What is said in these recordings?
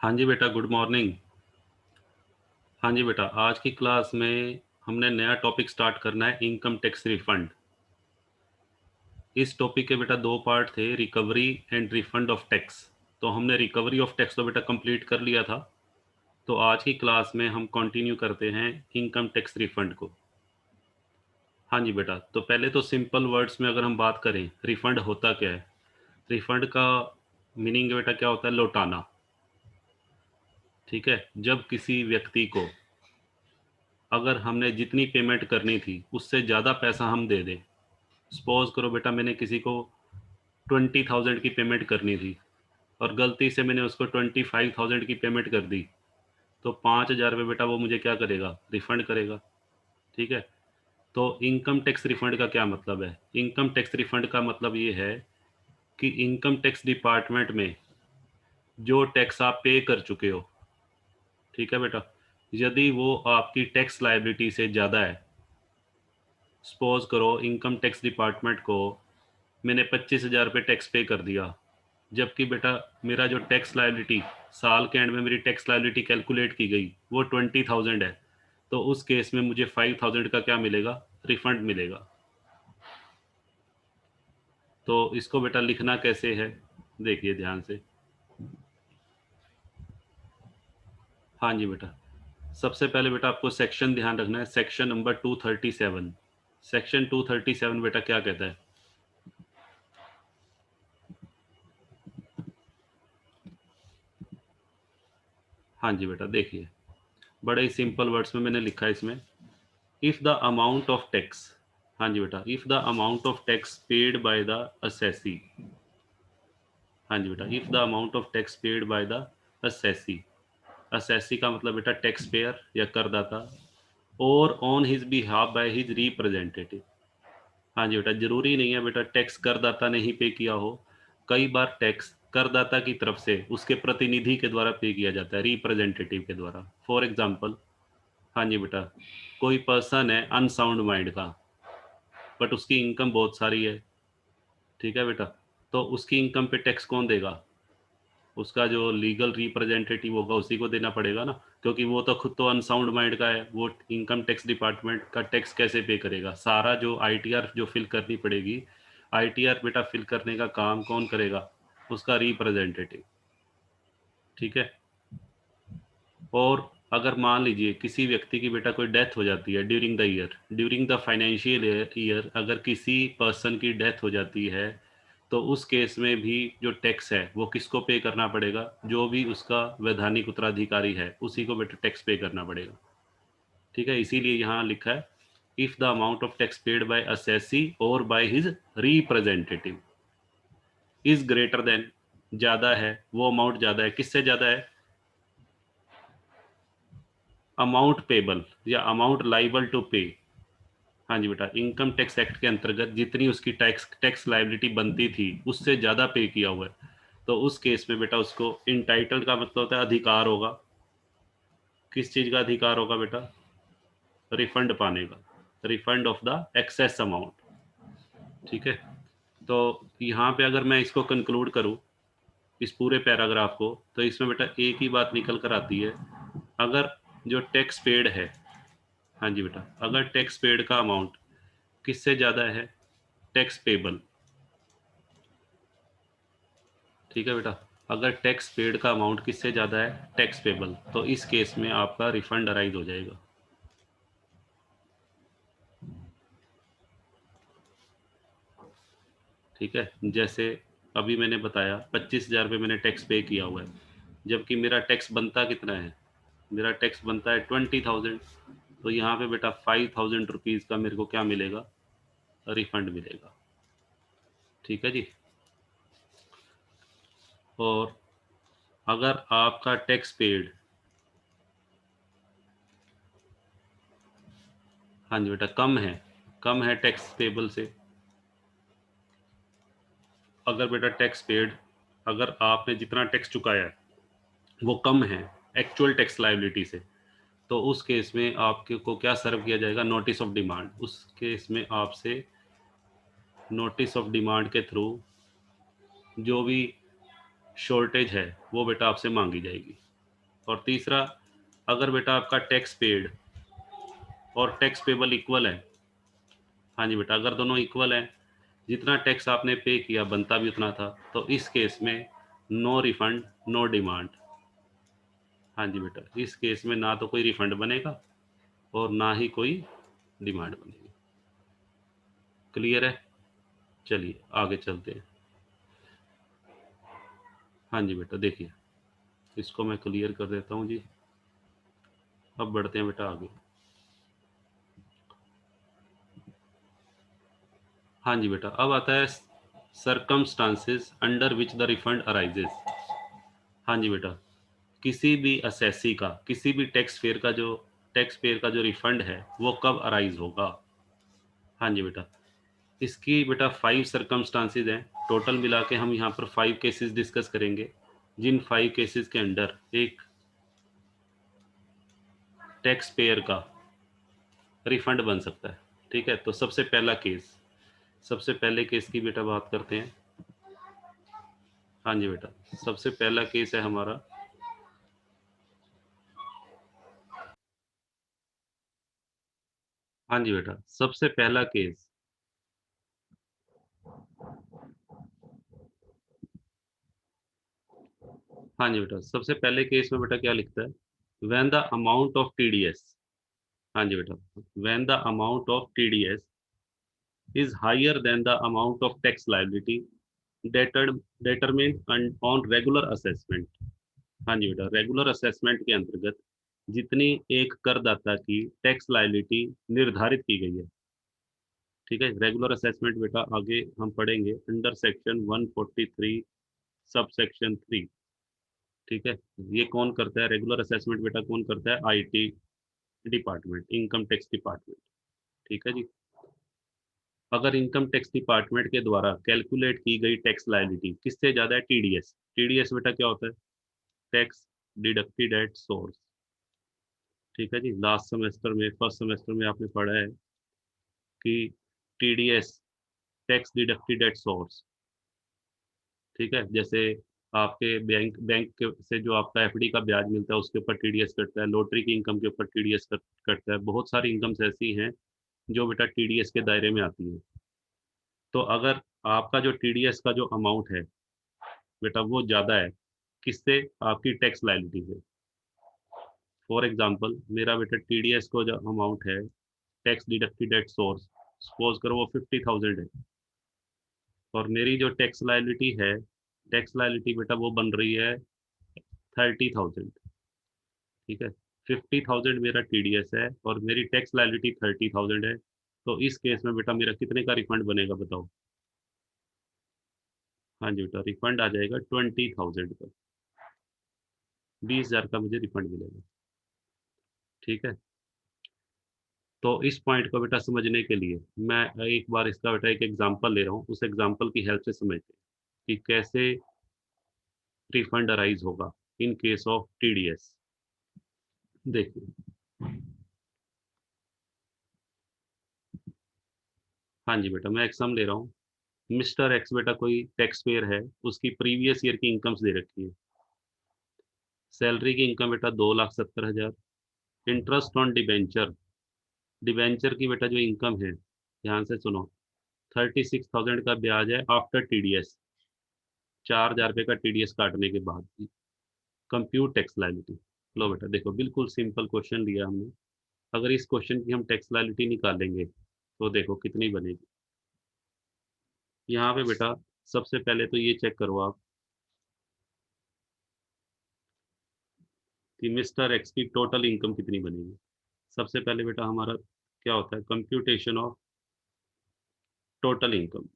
हाँ जी बेटा, गुड मॉर्निंग। हाँ जी बेटा, आज की क्लास में हमने नया टॉपिक स्टार्ट करना है, इनकम टैक्स रिफंड। इस टॉपिक के बेटा दो पार्ट थे, recovery and refund of tax. तो हमने रिकवरी ऑफ टैक्स तो बेटा कंप्लीट कर लिया था। तो आज की क्लास में हम कंटिन्यू करते हैं इनकम टैक्स रिफंड को। हाँ जी बेटा, तो पहले तो सिंपल वर्ड्स में अगर हम बात करें, रिफंड होता क्या है। रिफंड का मीनिंग बेटा क्या होता है? लौटाना। ठीक है, जब किसी व्यक्ति को अगर हमने जितनी पेमेंट करनी थी उससे ज़्यादा पैसा हम दे दें। सपोज करो बेटा, मैंने किसी को 20,000 की पेमेंट करनी थी और गलती से मैंने उसको 25,000 की पेमेंट कर दी, तो 5,000 रुपये बेटा वो मुझे क्या करेगा? रिफंड करेगा। ठीक है, तो इनकम टैक्स रिफंड का क्या मतलब है? इनकम टैक्स रिफंड का मतलब ये है कि इनकम टैक्स डिपार्टमेंट में जो टैक्स आप पे कर चुके हो, ठीक है बेटा, यदि वो आपकी टैक्स लायबिलिटी से ज़्यादा है। सपोज करो इनकम टैक्स डिपार्टमेंट को मैंने 25,000 रुपये टैक्स पे कर दिया, जबकि बेटा मेरा जो टैक्स लायबिलिटी साल के एंड में मेरी टैक्स लायबिलिटी कैलकुलेट की गई वो 20,000 है। तो उस केस में मुझे 5,000 का क्या मिलेगा? रिफंड मिलेगा। तो इसको बेटा लिखना कैसे है, देखिए ध्यान से। हाँ जी बेटा, सबसे पहले बेटा आपको सेक्शन ध्यान रखना है, सेक्शन नंबर 237। सेक्शन 237 बेटा क्या कहता है? हाँ जी बेटा, देखिए बड़े ही सिंपल वर्ड्स में मैंने लिखा है इसमें, if the amount of tax. हाँ जी बेटा, if the amount of tax paid by the assessee. हाँ जी बेटा, if the amount of tax paid by the assessee. Assessee का मतलब बेटा टैक्स पेयर या करदाता, और on his behalf by his representative. हाँ जी बेटा, जरूरी नहीं है बेटा टैक्स करदाता ने ही पे किया हो। कई बार टैक्स करदाता की तरफ से उसके प्रतिनिधि के द्वारा पे किया जाता है, रिप्रेजेंटेटिव के द्वारा। फॉर एग्जाम्पल, हाँ जी बेटा, कोई पर्सन है अनसाउंड माइंड का, बट उसकी इनकम बहुत सारी है। ठीक है बेटा, तो उसकी इनकम पे टैक्स कौन देगा? उसका जो लीगल रिप्रेजेंटेटिव होगा उसी को देना पड़ेगा ना, क्योंकि वो तो खुद तो अनसाउंड माइंड का है। वो इनकम टैक्स डिपार्टमेंट का टैक्स कैसे पे करेगा? सारा जो आईटीआर जो फिल करनी पड़ेगी, आईटीआर बेटा फिल करने का काम कौन करेगा? उसका रिप्रेजेंटेटिव। ठीक है, और अगर मान लीजिए किसी व्यक्ति की बेटा कोई डेथ हो जाती है during the year, during the financial year अगर किसी पर्सन की डेथ हो जाती है, तो उस केस में भी जो टैक्स है वो किसको पे करना पड़ेगा? जो भी उसका वैधानिक उत्तराधिकारी है उसी को बेटा टैक्स पे करना पड़ेगा। ठीक है, इसीलिए यहाँ लिखा है, if the amount of tax paid by assessee और by his representative is greater than, ज्यादा है, वो अमाउंट ज्यादा है, किससे ज्यादा है? अमाउंट पेबल या अमाउंट लाइबल टू पे। हाँ जी बेटा, इनकम टैक्स एक्ट के अंतर्गत जितनी उसकी टैक्स टैक्स लायबिलिटी बनती थी उससे ज़्यादा पे किया हुआ है, तो उस केस में बेटा उसको इंटाइटल्ड का मतलब होता है अधिकार होगा। किस चीज़ का अधिकार होगा बेटा? रिफंड पाने का, refund of the excess amount. ठीक है, तो यहाँ पे अगर मैं इसको कंक्लूड करूँ, इस पूरे पैराग्राफ को, तो इसमें बेटा एक ही बात निकल कर आती है, अगर जो टैक्स पेड है, हाँ जी बेटा, अगर टैक्स पेड का अमाउंट किससे ज़्यादा है? Tax payable. ठीक है बेटा, अगर टैक्स पेड का अमाउंट किससे ज़्यादा है? टैक्स पेबल, तो इस केस में आपका रिफंड अराइज हो जाएगा। ठीक है, जैसे अभी मैंने बताया 25,000 रुपये मैंने टैक्स पे किया हुआ है, जबकि मेरा टैक्स बनता कितना है? मेरा टैक्स बनता है 20,000। तो यहाँ पे बेटा 5,000 रुपीज़ का मेरे को क्या मिलेगा? रिफंड मिलेगा। ठीक है जी, और अगर आपका टैक्स पेड, हाँ जी बेटा, कम है टैक्स पेबल से, अगर बेटा टैक्स पेड, अगर आपने जितना टैक्स चुकाया है वो कम है एक्चुअल टैक्स लायबिलिटी से, तो उस केस में आपके को क्या सर्व किया जाएगा? Notice of demand. उस केस में आपसे नोटिस ऑफ डिमांड के थ्रू जो भी शॉर्टेज है वो बेटा आपसे मांगी जाएगी। और तीसरा, अगर बेटा आपका टैक्स पेड और टैक्स पेबल इक्वल है, हाँ जी बेटा, अगर दोनों इक्वल हैं, जितना टैक्स आपने पे किया बनता भी उतना था, तो इस केस में नो रिफंड नो डिमांड। हाँ जी बेटा, इस केस में ना तो कोई रिफंड बनेगा और ना ही कोई डिमांड बनेगी। क्लियर है? चलिए आगे चलते हैं। हाँ जी बेटा, देखिए इसको मैं क्लियर कर देता हूँ जी। अब बढ़ते हैं बेटा आगे। हाँ जी बेटा, अब आता है circumstances under which the refund arises. हाँ जी बेटा, किसी भी असेसी का, किसी भी टैक्स पेयर का जो रिफंड है वो कब अराइज होगा। हाँ जी बेटा, इसकी बेटा 5 सर्कमस्टांसेस हैं। टोटल मिला के हम यहाँ पर 5 केसेस डिस्कस करेंगे, जिन 5 केसेस के अंडर एक टैक्स पेयर का रिफंड बन सकता है। ठीक है, तो सबसे पहले केस की बेटा बात करते हैं। हाँ जी बेटा, सबसे पहला केस है हमारा, हाँ जी बेटा, सबसे पहला केस, हाँ जी बेटा, सबसे पहले केस में बेटा क्या लिखता है, when the amount of TDS, हाँ जी बेटा, when the amount of TDS is higher than the amount of tax liability determined on regular assessment। हाँ जी बेटा, रेगुलर असेसमेंट के अंतर्गत जितनी एक करदाता की टैक्स लायबिलिटी निर्धारित की गई है। ठीक है, रेगुलर असेसमेंट बेटा आगे हम पढ़ेंगे अंडर सेक्शन 143 सब सेक्शन 3। ठीक है, ये कौन करता है रेगुलर असेसमेंट बेटा, कौन करता है, IT department, income tax department. ठीक है जी, अगर इनकम टैक्स डिपार्टमेंट के द्वारा कैलकुलेट की गई टैक्स लायबिलिटी किससे ज्यादा है, टीडीएस। टीडीएस बेटा क्या होता है, टैक्स डिडक्टेड एट सोर्स। ठीक है जी, लास्ट सेमेस्टर में, फर्स्ट सेमेस्टर में आपने पढ़ा है कि TDS, tax deducted at source. ठीक है, जैसे आपके बैंक से जो आपका एफडी का ब्याज मिलता है उसके ऊपर टीडीएस कटता है, लॉटरी की इनकम के ऊपर टीडीएस कटता है, बहुत सारी इनकम्स ऐसी हैं जो बेटा टीडीएस के दायरे में आती है। तो अगर आपका जो टीडीएस का जो अमाउंट है बेटा वो ज़्यादा है किससे, आपकी टैक्स लायबिलिटी से। फॉर एग्जांपल मेरा बेटा टीडीएस को जो अमाउंट है, tax deducted at source, suppose करो वो 50,000 है, और मेरी जो टैक्स लायबिलिटी है, टैक्स लायबिलिटी बेटा वो बन रही है 30,000। ठीक है, 50,000 मेरा टीडीएस है और मेरी टैक्स लायबिलिटी 30,000 है, तो इस केस में बेटा मेरा कितने का रिफंड बनेगा बताओ। हाँ जी बेटा, रिफंड आ जाएगा 20,000 का, 20,000 का मुझे रिफंड मिलेगा। ठीक है, तो इस पॉइंट को बेटा समझने के लिए मैं एक बार इसका बेटा एक एग्जांपल ले रहा हूँ, उस एग्जांपल की हेल्प से समझते हैं कि कैसे रिफंड अराइज होगा इन केस ऑफ टीडीएस। देखिए, हाँ जी बेटा, मैं एक सम ले रहा हूँ। मिस्टर एक्स बेटा कोई टैक्स पेयर है, उसकी प्रीवियस ईयर की इनकम्स दे रखी है। सैलरी की इनकम बेटा 2,70,000। इंटरेस्ट ऑन डिबेंचर, डिबेंचर की बेटा जो इनकम है, ध्यान से सुनो, 36,000 का ब्याज है आफ्टर टीडीएस, 4,000 रुपये का टीडीएस काटने के बाद। Compute tax liability. लो बेटा देखो, बिल्कुल सिंपल क्वेश्चन लिया हमने, अगर इस क्वेश्चन की हम टैक्स लायबिलिटी निकालेंगे तो देखो कितनी बनेगी। यहाँ पे बेटा सबसे पहले तो ये चेक करो आप कि मिस्टर एक्स की टोटल इनकम कितनी बनेगी। सबसे पहले बेटा हमारा क्या होता है, कंप्यूटेशन ऑफ टोटल इनकम।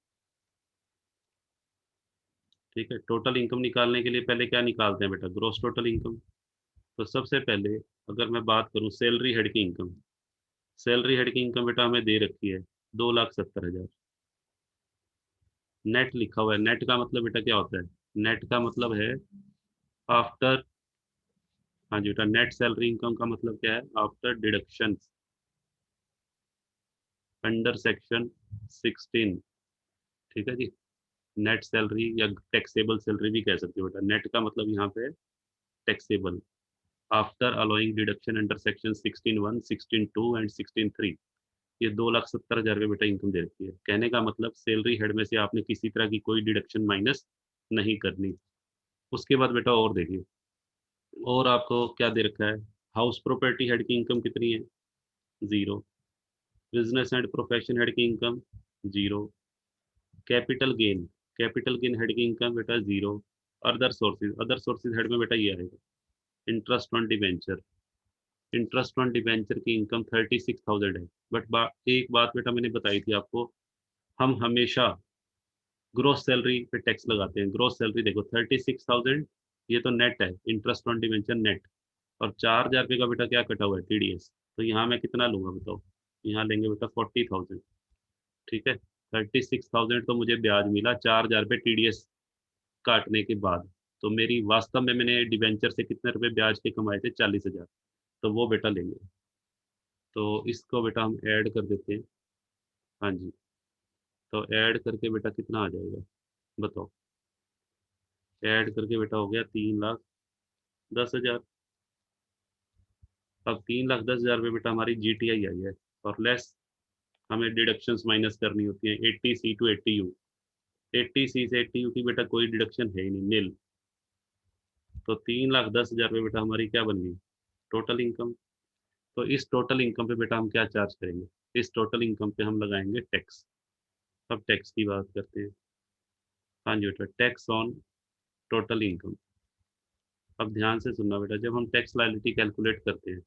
ठीक है, टोटल इनकम निकालने के लिए पहले क्या निकालते हैं बेटा, ग्रॉस टोटल इनकम। तो सबसे पहले अगर मैं बात करूं सैलरी हेड की इनकम, सैलरी हेड की इनकम बेटा हमें दे रखी है 2,70,000। नेट लिखा हुआ है, नेट का मतलब बेटा क्या होता है, नेट का मतलब है आफ्टर, हाँ जी बेटा, नेट सैलरी इनकम का मतलब क्या है, आफ्टर डिडक्शन अंडर सेक्शन 16। ठीक है जी, नेट सैलरी या टैक्सेबल सैलरी भी कह सकते हो बेटा, नेट का मतलब यहाँ पे taxable. After allowing deduction under section 16(1), 16(2) and 16(3), ये 2,70,000 रुपये बेटा इनकम दे रखी है। कहने का मतलब सैलरी हेड में से आपने किसी तरह की कोई डिडक्शन माइनस नहीं करनी। उसके बाद बेटा और देखिए, और आपको क्या दे रखा है। हाउस प्रॉपर्टी हेड की इनकम कितनी है? Zero. Business and profession head की income zero. Capital gain head की इनकम बेटा जीरो। अदर सोर्सेज हेड में बेटा ये आएगा interest on debenture. Interest on debenture की इनकम 36,000 है। एक बात बेटा मैंने बताई थी आपको, हम हमेशा ग्रोस सैलरी पे टैक्स लगाते हैं। ग्रोस सैलरी देखो 36,000, ये तो नेट है, इंटरेस्ट ऑन डिवेंचर नेट। और 4,000 रुपये का बेटा क्या कटा हुआ है? टीडीएस। तो यहाँ मैं कितना लूंगा बताओ? यहाँ लेंगे बेटा 40,000। ठीक है, 36,000 तो मुझे ब्याज मिला, 4,000 रुपये टीडीएस काटने के बाद। तो मेरी वास्तव में मैंने डिवेंचर से कितने रुपए ब्याज के कमाए थे? 40,000। तो वो बेटा लेंगे। तो इसको बेटा हम ऐड कर देते हैं। हाँ जी, तो ऐड करके बेटा कितना आ जाएगा बताओ? ऐड करके बेटा हो गया 3,10,000। अब 3,10,000 रुपये बेटा हमारी जीटीआई आई है, और लेस हमें डिडक्शंस माइनस करनी होती हैं 80C टू 80U। 80C से 80U की बेटा कोई डिडक्शन है ही नहीं, नील। तो 3,10,000 रुपये बेटा हमारी क्या बन गई? Total income. तो इस टोटल इनकम पे बेटा हम क्या चार्ज करेंगे? इस टोटल इनकम पे हम लगाएंगे टैक्स। अब टैक्स की बात करते हैं। हाँ जी बेटा, टैक्स ऑन टोटल इनकम। अब ध्यान से सुनना बेटा, जब हम टैक्स लायबिलिटी कैलकुलेट करते हैं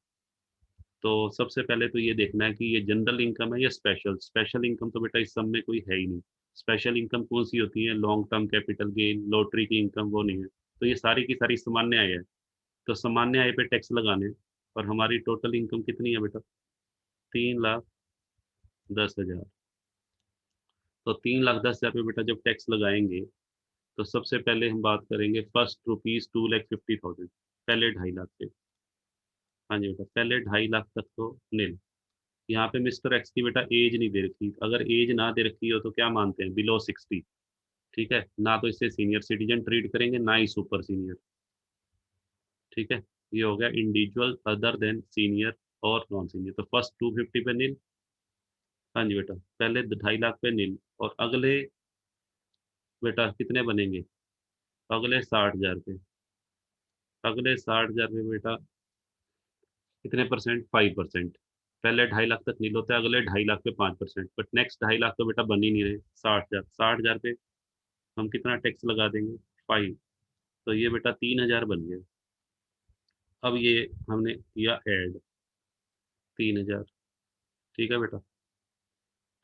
तो सबसे पहले तो ये देखना है कि ये जनरल इनकम है या स्पेशल। स्पेशल इनकम तो बेटा इस सब में कोई है ही नहीं। स्पेशल इनकम कौन सी होती है? Long term capital gain, lottery की इनकम, वो नहीं है। तो ये सारी की सारी सामान्य आय है। तो सामान्य आय पे टैक्स लगाने, और हमारी टोटल इनकम कितनी है बेटा? 3,10,000। तो 3,10,000 पे बेटा जब टैक्स लगाएंगे तो सबसे पहले हम बात करेंगे फर्स्ट रुपीज 2,50,000, पहले 2.5 लाख पे। हाँ जी बेटा, पहले 2.5 लाख तक तो नील। यहाँ पे मिस्टर एक्स की बेटा एज नहीं दे रखी। अगर एज ना दे रखी हो तो क्या मानते हैं? बिलो 60। ठीक है, ना तो इसे सीनियर सिटीजन ट्रीट करेंगे, ना ही सुपर सीनियर। ठीक है, ये हो गया इंडिविजुअल अदर देन सीनियर और नॉन सीनियर। तो फर्स्ट 250 पे नील। हाँ जी बेटा, पहले 2.5 लाख पे नील। और अगले बेटा कितने बनेंगे? अगले 60,000 पे। अगले 60,000 पे बेटा कितने परसेंट? 5%। पहले 2.5 लाख तक नील होता है, अगले 2.5 लाख पे 5%। बट नेक्स्ट 2.5 लाख तो बेटा बन ही नहीं रहे। 60,000, 60,000 पे हम कितना टैक्स लगा देंगे? 5। तो ये बेटा 3,000 बन गया। अब ये हमने किया ऐड 3,000। ठीक है बेटा,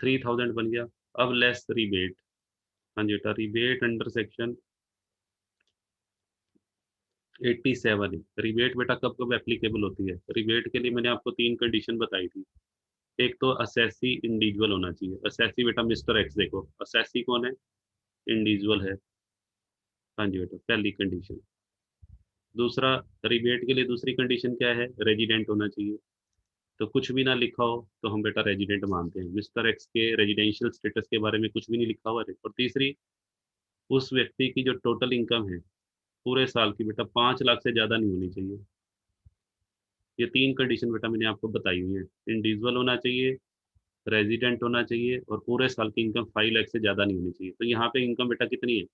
3,000 बन गया। अब लेस रिबेट। हाँ जी बेटा, रिबेट अंडर सेक्शन 87 है। रिबेट बेटा कब कब एप्लीकेबल होती है? रिबेट के लिए मैंने आपको 3 कंडीशन बताई थी। एक तो असेसी इंडिविजुअल होना चाहिए। असेसी बेटा मिस्टर एक्स, देखो असेसी कौन है? इंडिविजुअल है। हाँ जी बेटा, पहली कंडीशन। दूसरा, रिबेट के लिए दूसरी कंडीशन क्या है? रेजिडेंट होना चाहिए। तो कुछ भी ना लिखा हो तो हम बेटा रेजिडेंट मानते हैं। मिस्टर एक्स के रेजिडेंशियल स्टेटस के बारे में कुछ भी नहीं लिखा हुआ है। और तीसरी, उस व्यक्ति की जो टोटल इनकम है पूरे साल की बेटा 5 लाख से ज़्यादा नहीं होनी चाहिए। ये 3 कंडीशन बेटा मैंने आपको बताई हुई है। इंडिविजुअल होना चाहिए, रेजिडेंट होना चाहिए, और पूरे साल की इनकम 5 लाख से ज़्यादा नहीं होनी चाहिए। तो यहाँ पे इनकम बेटा कितनी है?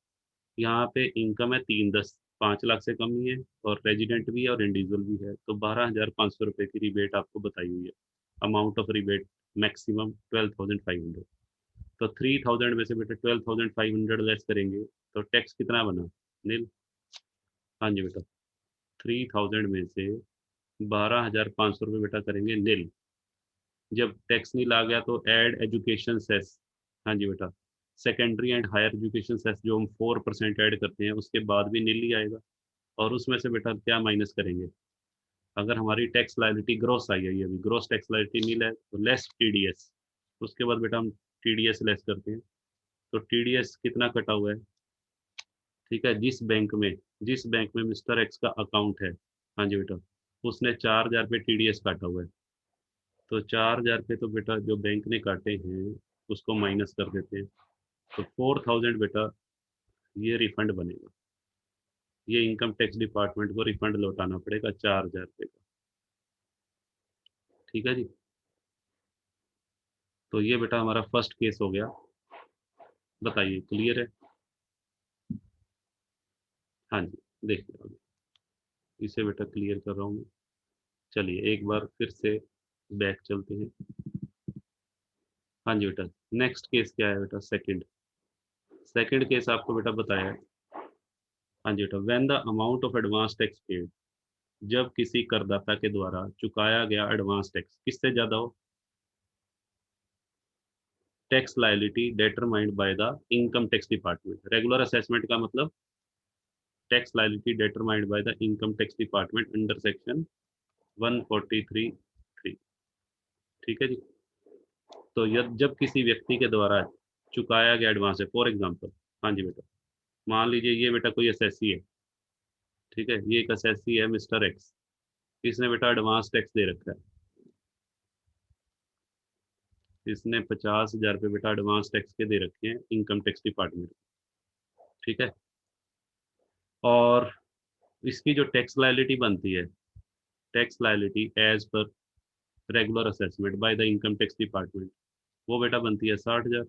यहाँ पे इनकम है 3,10, 5 लाख से कम ही है, और रेजिडेंट भी है और इंडिविजुअल भी है। तो 12,500 रुपये की रिबेट आपको बताई हुई है। Amount of rebate maximum 12,500। तो 3,000 में से बेटा 12,500 लेस करेंगे तो टैक्स कितना बना? नील। हाँ जी बेटा, 3,000 में से 12,500 रुपये बेटा करेंगे नील। जब टैक्स नील आ गया तो ऐड एजुकेशन सेस। हाँ जी बेटा, secondary and higher education cess जो हम 4% ऐड करते हैं उसके बाद भी नील ही आएगा। और उसमें से बेटा क्या माइनस करेंगे? अगर हमारी टैक्स लायबिलिटी ग्रॉस आई है, अभी ग्रॉस टैक्स लायबिलिटी नील है तो लेस टीडीएस। उसके बाद बेटा हम टीडीएस लेस करते हैं। तो टीडीएस कितना कटा हुआ है? ठीक है, जिस बैंक में मिस्टर एक्स का अकाउंट है, हाँ जी बेटा, उसने 4,000 पे टीडीएस काटा हुआ है। तो 4,000 पे तो बेटा जो बैंक ने काटे हैं उसको माइनस कर देते हैं। तो 4,000 बेटा ये रिफंड बनेगा। ये इनकम टैक्स डिपार्टमेंट को रिफंड लौटाना पड़ेगा 4,000 रुपये का। ठीक है जी। तो ये बेटा हमारा फर्स्ट केस हो गया। बताइए क्लियर है? हाँ जी, देखिए अभी इसे बेटा क्लियर कर रहा हूँ मैं। चलिए एक बार फिर से बैक चलते हैं। हाँ जी बेटा, नेक्स्ट केस क्या है बेटा? सेकंड। सेकंड केस आपको बेटा बताया है। हाँ जी बेटा, when the amount of advance tax paid, जब किसी करदाता के द्वारा चुकाया गया एडवांस टैक्स किससे ज्यादा हो? Tax liability determined by the income tax department. Regular assessment का मतलब tax liability determined by the income tax department under section 143(3). ठीक है जी। तो जब किसी व्यक्ति के द्वारा चुकाया गया एडवांस है, फॉर एग्जांपल, हाँ जी बेटा, मान लीजिए ये बेटा कोई एसएससी है। ठीक है, ये एक एसएससी है मिस्टर एक्स। इसने बेटा एडवांस टैक्स दे रखा है। इसने 50,000 रुपये बेटा एडवांस टैक्स के दे रखे हैं इनकम टैक्स डिपार्टमेंट। ठीक है। और इसकी जो टैक्स लायबिलिटी बनती है, tax liability as per regular assessment by the income tax department, वो बेटा बनती है 60,000।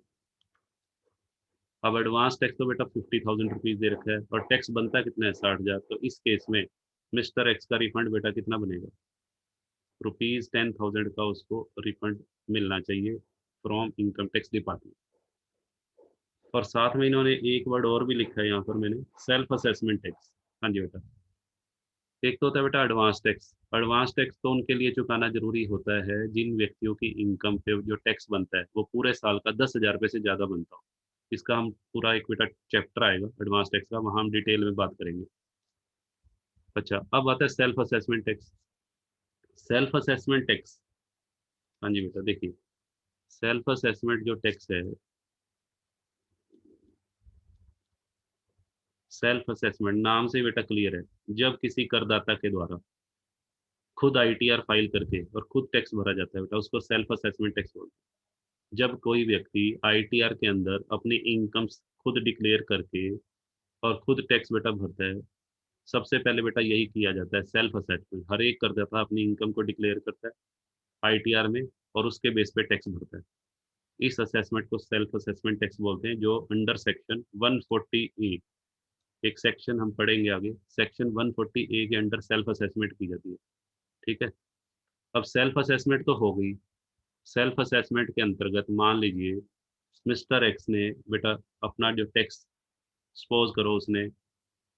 अब एडवांस टैक्स तो बेटा 50,000 रुपीज दे रखा है और टैक्स बनता कितना है? 60,000। तो इस केस में मिस्टर एक्स का रिफंड बेटा कितना बनेगा? ₹10,000 का उसको रिफंड मिलना चाहिए फ्रॉम इनकम टैक्स डिपार्टमेंट। और साथ में इन्होंने एक वर्ड और भी लिखा है यहाँ पर मैंने, सेल्फ असेसमेंट टैक्स। हाँ जी बेटा, एक तो होता है बेटा एडवांस टैक्स। एडवांस टैक्स तो उनके लिए चुकाना जरूरी होता है जिन व्यक्तियों की इनकम पे जो टैक्स बनता है वो पूरे साल का 10,000 रुपये से ज्यादा बनता हो। इसका हम पूरा एक बेटा चैप्टर आएगा एडवांस टैक्स का, वहां हम डिटेल में बात करेंगे। अच्छा, अब आता है self assessment tax. Self assessment tax, हाँ जी बेटा देखिए, सेल्फ असेसमेंट जो टैक्स है, सेल्फ असेसमेंट नाम से बेटा क्लियर है। जब किसी करदाता के द्वारा खुद आईटीआर फाइल करके और खुद टैक्स भरा जाता है बेटा, उसको सेल्फ असेसमेंट टैक्स बोलते हैं। जब कोई व्यक्ति आईटीआर के अंदर अपनी इनकम खुद डिक्लेयर करके और खुद टैक्स बेटा भरता है, सबसे पहले बेटा यही किया जाता है सेल्फ असेसमेंट। हर एक करदाता अपनी इनकम को डिक्लेयर करता है आईटीआर में और उसके बेस पे टैक्स भरता है। इस असेसमेंट को सेल्फ असेसमेंट टैक्स बोलते हैं, जो अंडर सेक्शन 140 ए, एक सेक्शन हम पढ़ेंगे आगे, सेक्शन 140 ए के अंडर सेल्फ असेसमेंट की जाती है। ठीक है। अब सेल्फ असेसमेंट तो हो गई। सेल्फ असेसमेंट के अंतर्गत मान लीजिए मिस्टर एक्स ने बेटा अपना जो टैक्स, सपोज करो उसने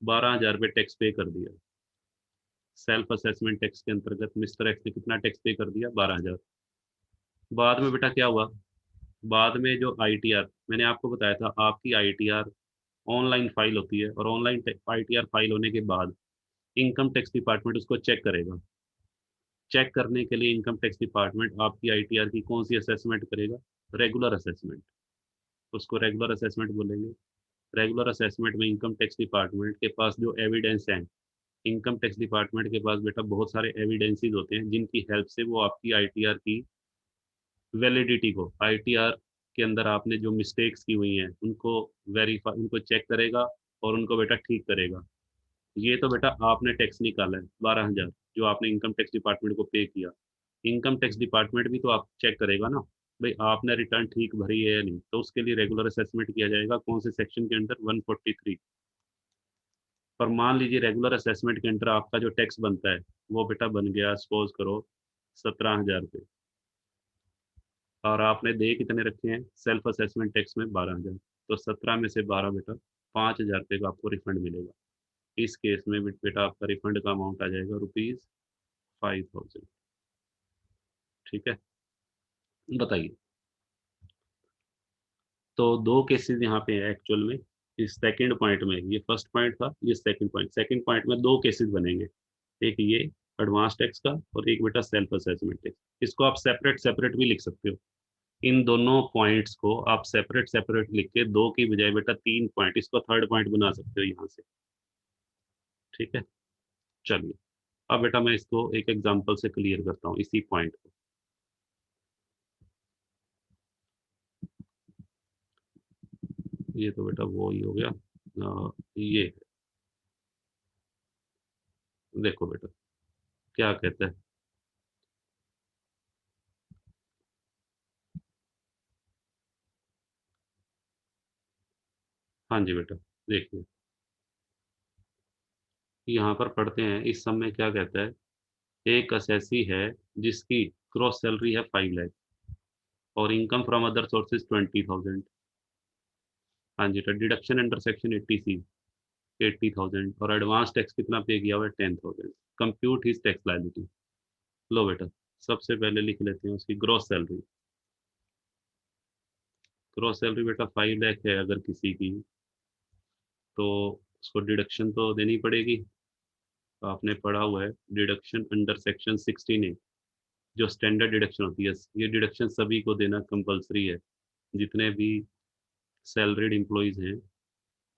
12,000 रुपये टैक्स पे कर दिया। सेल्फ असेसमेंट टैक्स के अंतर्गत मिस्टर एक्स ने कितना टैक्स पे कर दिया? 12,000। बाद में बेटा क्या हुआ? बाद में जो आईटीआर मैंने आपको बताया था, आपकी आईटीआर ऑनलाइन फाइल होती है और ऑनलाइन आईटीआर फाइल होने के बाद इनकम टैक्स डिपार्टमेंट उसको चेक करेगा। चेक करने के लिए इनकम टैक्स डिपार्टमेंट आपकी आईटीआर की कौन सी असेसमेंट करेगा? Regular assessment. उसको रेगुलर असेसमेंट बोलेंगे। रेगुलर असेसमेंट में इनकम टैक्स डिपार्टमेंट के पास जो एविडेंस हैं, इनकम टैक्स डिपार्टमेंट के पास बेटा बहुत सारे एविडेंसेस होते हैं जिनकी हेल्प से वो आपकी आईटीआर की वैलिडिटी को, आईटीआर के अंदर आपने जो मिस्टेक्स की हुई हैं उनको वेरीफाई, उनको चेक करेगा और उनको बेटा ठीक करेगा। ये तो बेटा आपने टैक्स निकाला है 12,000, जो आपने इनकम टैक्स डिपार्टमेंट को पे किया। इनकम टैक्स डिपार्टमेंट भी तो आप चेक करेगा ना, भाई आपने रिटर्न ठीक भरी है या नहीं। तो उसके लिए रेगुलर असेसमेंट किया जाएगा कौन से सेक्शन के अंदर? 143। पर मान लीजिए रेगुलर असेसमेंट के अंदर आपका जो टैक्स बनता है वो बेटा बन गया, सपोज करो 17,000 रुपये, और आपने दे कितने रखे हैं सेल्फ असेसमेंट टैक्स में? 12,000। तो 17 में से 12 बेटा 5,000 रुपये का आपको रिफंड मिलेगा। इस केस में बेटा आपका रिफंड का अमाउंट आ जाएगा ₹5,000। ठीक है, बताइए। तो दो केसेस यहाँ पे है एक्चुअल में। इस सेकंड पॉइंट में, ये फर्स्ट पॉइंट था, ये सेकंड पॉइंट में दो केसेस बनेंगे। एक ये एडवांस टैक्स का और एक बेटा सेल्फ असेसमेंट टैक्स। इसको आप सेपरेट सेपरेट भी लिख सकते हो। इन दोनों पॉइंट्स को आप सेपरेट सेपरेट लिख के दो की बजाय बेटा तीन पॉइंट, इसको थर्ड पॉइंट बना सकते हो यहाँ से। ठीक है, चलिए अब बेटा मैं इसको एक एग्जांपल से क्लियर करता हूँ इसी पॉइंट को। ये तो बेटा वो ही हो गया। ये देखो बेटा क्या कहता है। हाँ जी बेटा, देखिए यहाँ पर पढ़ते हैं, इस सब में क्या कहता है। एक असेसी है जिसकी ग्रॉस सैलरी है 5 लाख और इनकम फ्रॉम अदर सोर्सेज 20,000। हाँ जी, तो डिडक्शन अंडर सेक्शन 80C 80,000 और एडवांस टैक्स कितना पे किया हुआ है 10,000। Compute his tax liability. लो बेटा, सबसे पहले लिख लेते हैं उसकी ग्रॉस सैलरी। ग्रॉस सैलरी बेटा 5 लाख है अगर किसी की, तो उसको डिडक्शन तो देनी पड़ेगी। आपने पढ़ा हुआ है डिडक्शन अंडर सेक्शन 16A, जो स्टैंडर्ड डिडक्शन होती है। ये डिडक्शन सभी को देना कंपलसरी है, जितने भी सैलरीड एम्प्लॉयज हैं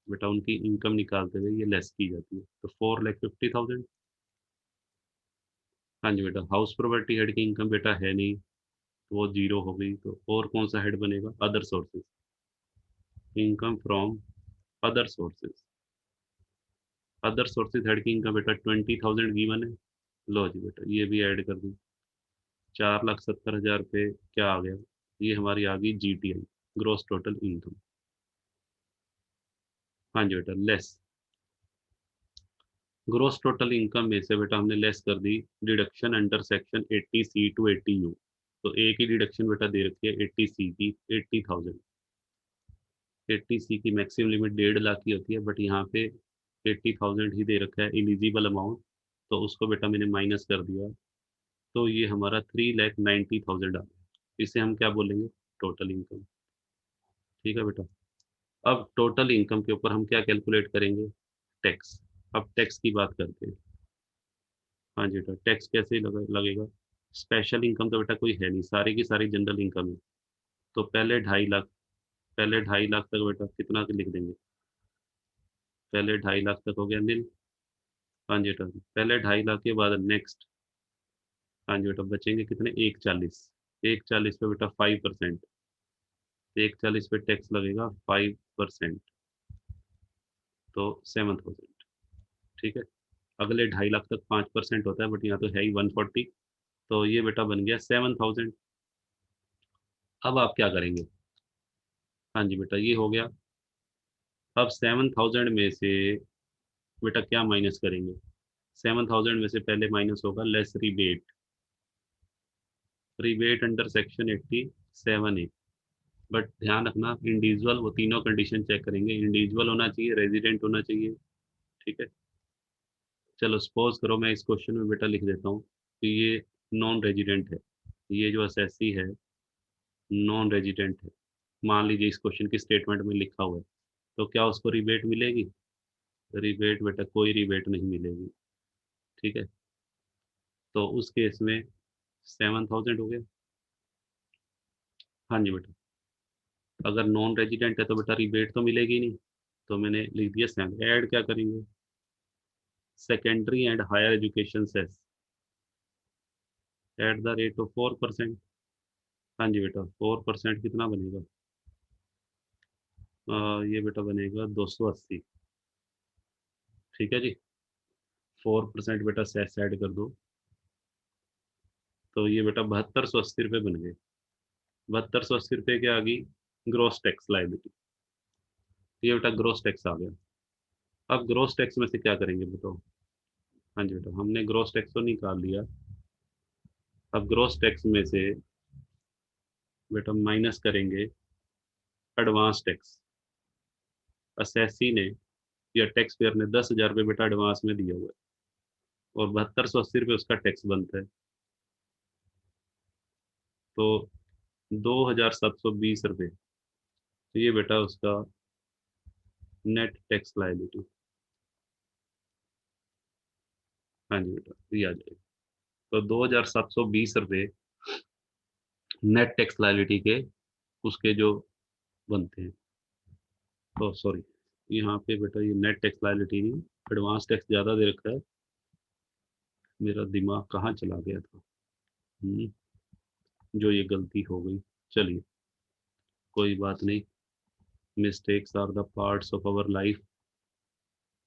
बेटा, उनकी इनकम निकालते हुए ये लेस की जाती है। तो 4,50,000। हाँ जी बेटा, हाउस प्रॉपर्टी हेड की इनकम बेटा है नहीं, तो वो जीरो हो गई। तो और कौन सा हेड बनेगा, other sources. Income from other sources, other sources head की इनकम बेटा 20,000 गिवन है। लो जी बेटा, ये भी ऐड कर दी। 4,70,000 पे क्या आ गया, ये हमारी आ गई GTI, ग्रोस टोटल इनकम। हाँ जी बेटा, लेस ग्रोस टोटल इनकम में से बेटा हमने लेस कर दी deduction under section 80C to 80U। तो एक ही डिडक्शन बेटा दे रखी है 80C की, 80,000। 80C की मैक्सिमम लिमिट 1.5 लाख की होती है, बट यहाँ पे 80,000 ही दे रखा है एलिजिबल अमाउंट। तो उसको बेटा मैंने माइनस कर दिया, तो ये हमारा 3,90,000 आ गया। इसे हम क्या बोलेंगे, टोटल इनकम। ठीक है बेटा, अब टोटल इनकम के ऊपर हम क्या कैलकुलेट करेंगे, टैक्स। अब टैक्स की बात करते हैं। हाँ जी बेटा, टैक्स कैसे लगेगा। स्पेशल इनकम तो बेटा कोई है नहीं, सारी की सारी जनरल इनकम है। तो पहले 2.5 लाख, पहले 2.5 लाख तक बेटा कितना लिख देंगे, पहले 2.5 लाख तक हो गया नील। हाँ जी बेटा, पहले 2.5 लाख के बाद नेक्स्ट। हाँ जी बेटा, बचेंगे कितने, 1,40। 1,40 पे बेटा 5%, 1,40 पे टैक्स लगेगा 5%, तो 7,000। ठीक है, अगले 2.5 लाख तक 5% होता है, बट यहाँ तो है ही 140। तो ये बेटा बन गया 7,000। अब आप क्या करेंगे। हाँ जी बेटा, ये हो गया। अब 7,000 में से बेटा क्या माइनस करेंगे। 7,000 में से पहले माइनस होगा less rebate. Rebate under section 87A। But ध्यान रखना, इंडिविजुअल, वो तीनों कंडीशन चेक करेंगे, इंडिविजुअल होना चाहिए, रेजिडेंट होना चाहिए। ठीक है, चलो सपोज करो मैं इस क्वेश्चन में बेटा लिख देता हूँ कि ये नॉन रेजिडेंट है, ये जो असेसी है नॉन रेजिडेंट है। मान लीजिए इस क्वेश्चन की स्टेटमेंट में लिखा हुआ है, तो क्या उसको रिबेट मिलेगी। रिबेट बेटा कोई रिबेट नहीं मिलेगी। ठीक है, तो उस केस में 7,000 हो गया। हाँ जी बेटा, अगर नॉन रेजिडेंट है तो बेटा रिबेट तो मिलेगी नहीं, तो मैंने लिख दिया 7। ऐड क्या करेंगे, secondary and higher education cess at the rate of 4%। हाँ जी बेटा, 4% कितना बनेगा, ये बेटा बनेगा 280। ठीक है जी, 4% बेटा सेस ऐड कर दो, तो ये बेटा 7,280 रुपये बन गए। 7,280 रुपये के आ गई ग्रोस टैक्स लाइबिलिटी। ये बेटा ग्रोस टैक्स आ गया। अब ग्रोस टैक्स में से क्या करेंगे बताओ। हाँ जी बेटा, हमने ग्रोस टैक्स तो निकाल लिया। अब ग्रोस टैक्स में से बेटा माइनस करेंगे एडवांस टैक्स। असेसी ने या टैक्स पेयर ने 10,000 रुपये बेटा एडवांस में दिया हुआ है, और 7,280 रुपये उसका टैक्स बनता है। तो 2,720 रुपये, तो ये बेटा उसका नेट टैक्स लायबिलिटी। हाँ जी बेटा, ये आ जाएगा। तो 2,720 रुपये नेट टैक्स लायबिलिटी के उसके जो बनते हैं। तो सॉरी, यहाँ पे बेटा ये नेट टैक्स लायबिलिटी नहीं, एडवांस टैक्स ज़्यादा दे रखा है। मेरा दिमाग कहाँ चला गया था। हम्म, जो ये गलती हो गई, चलिए कोई बात नहीं, mistakes are the parts of our life.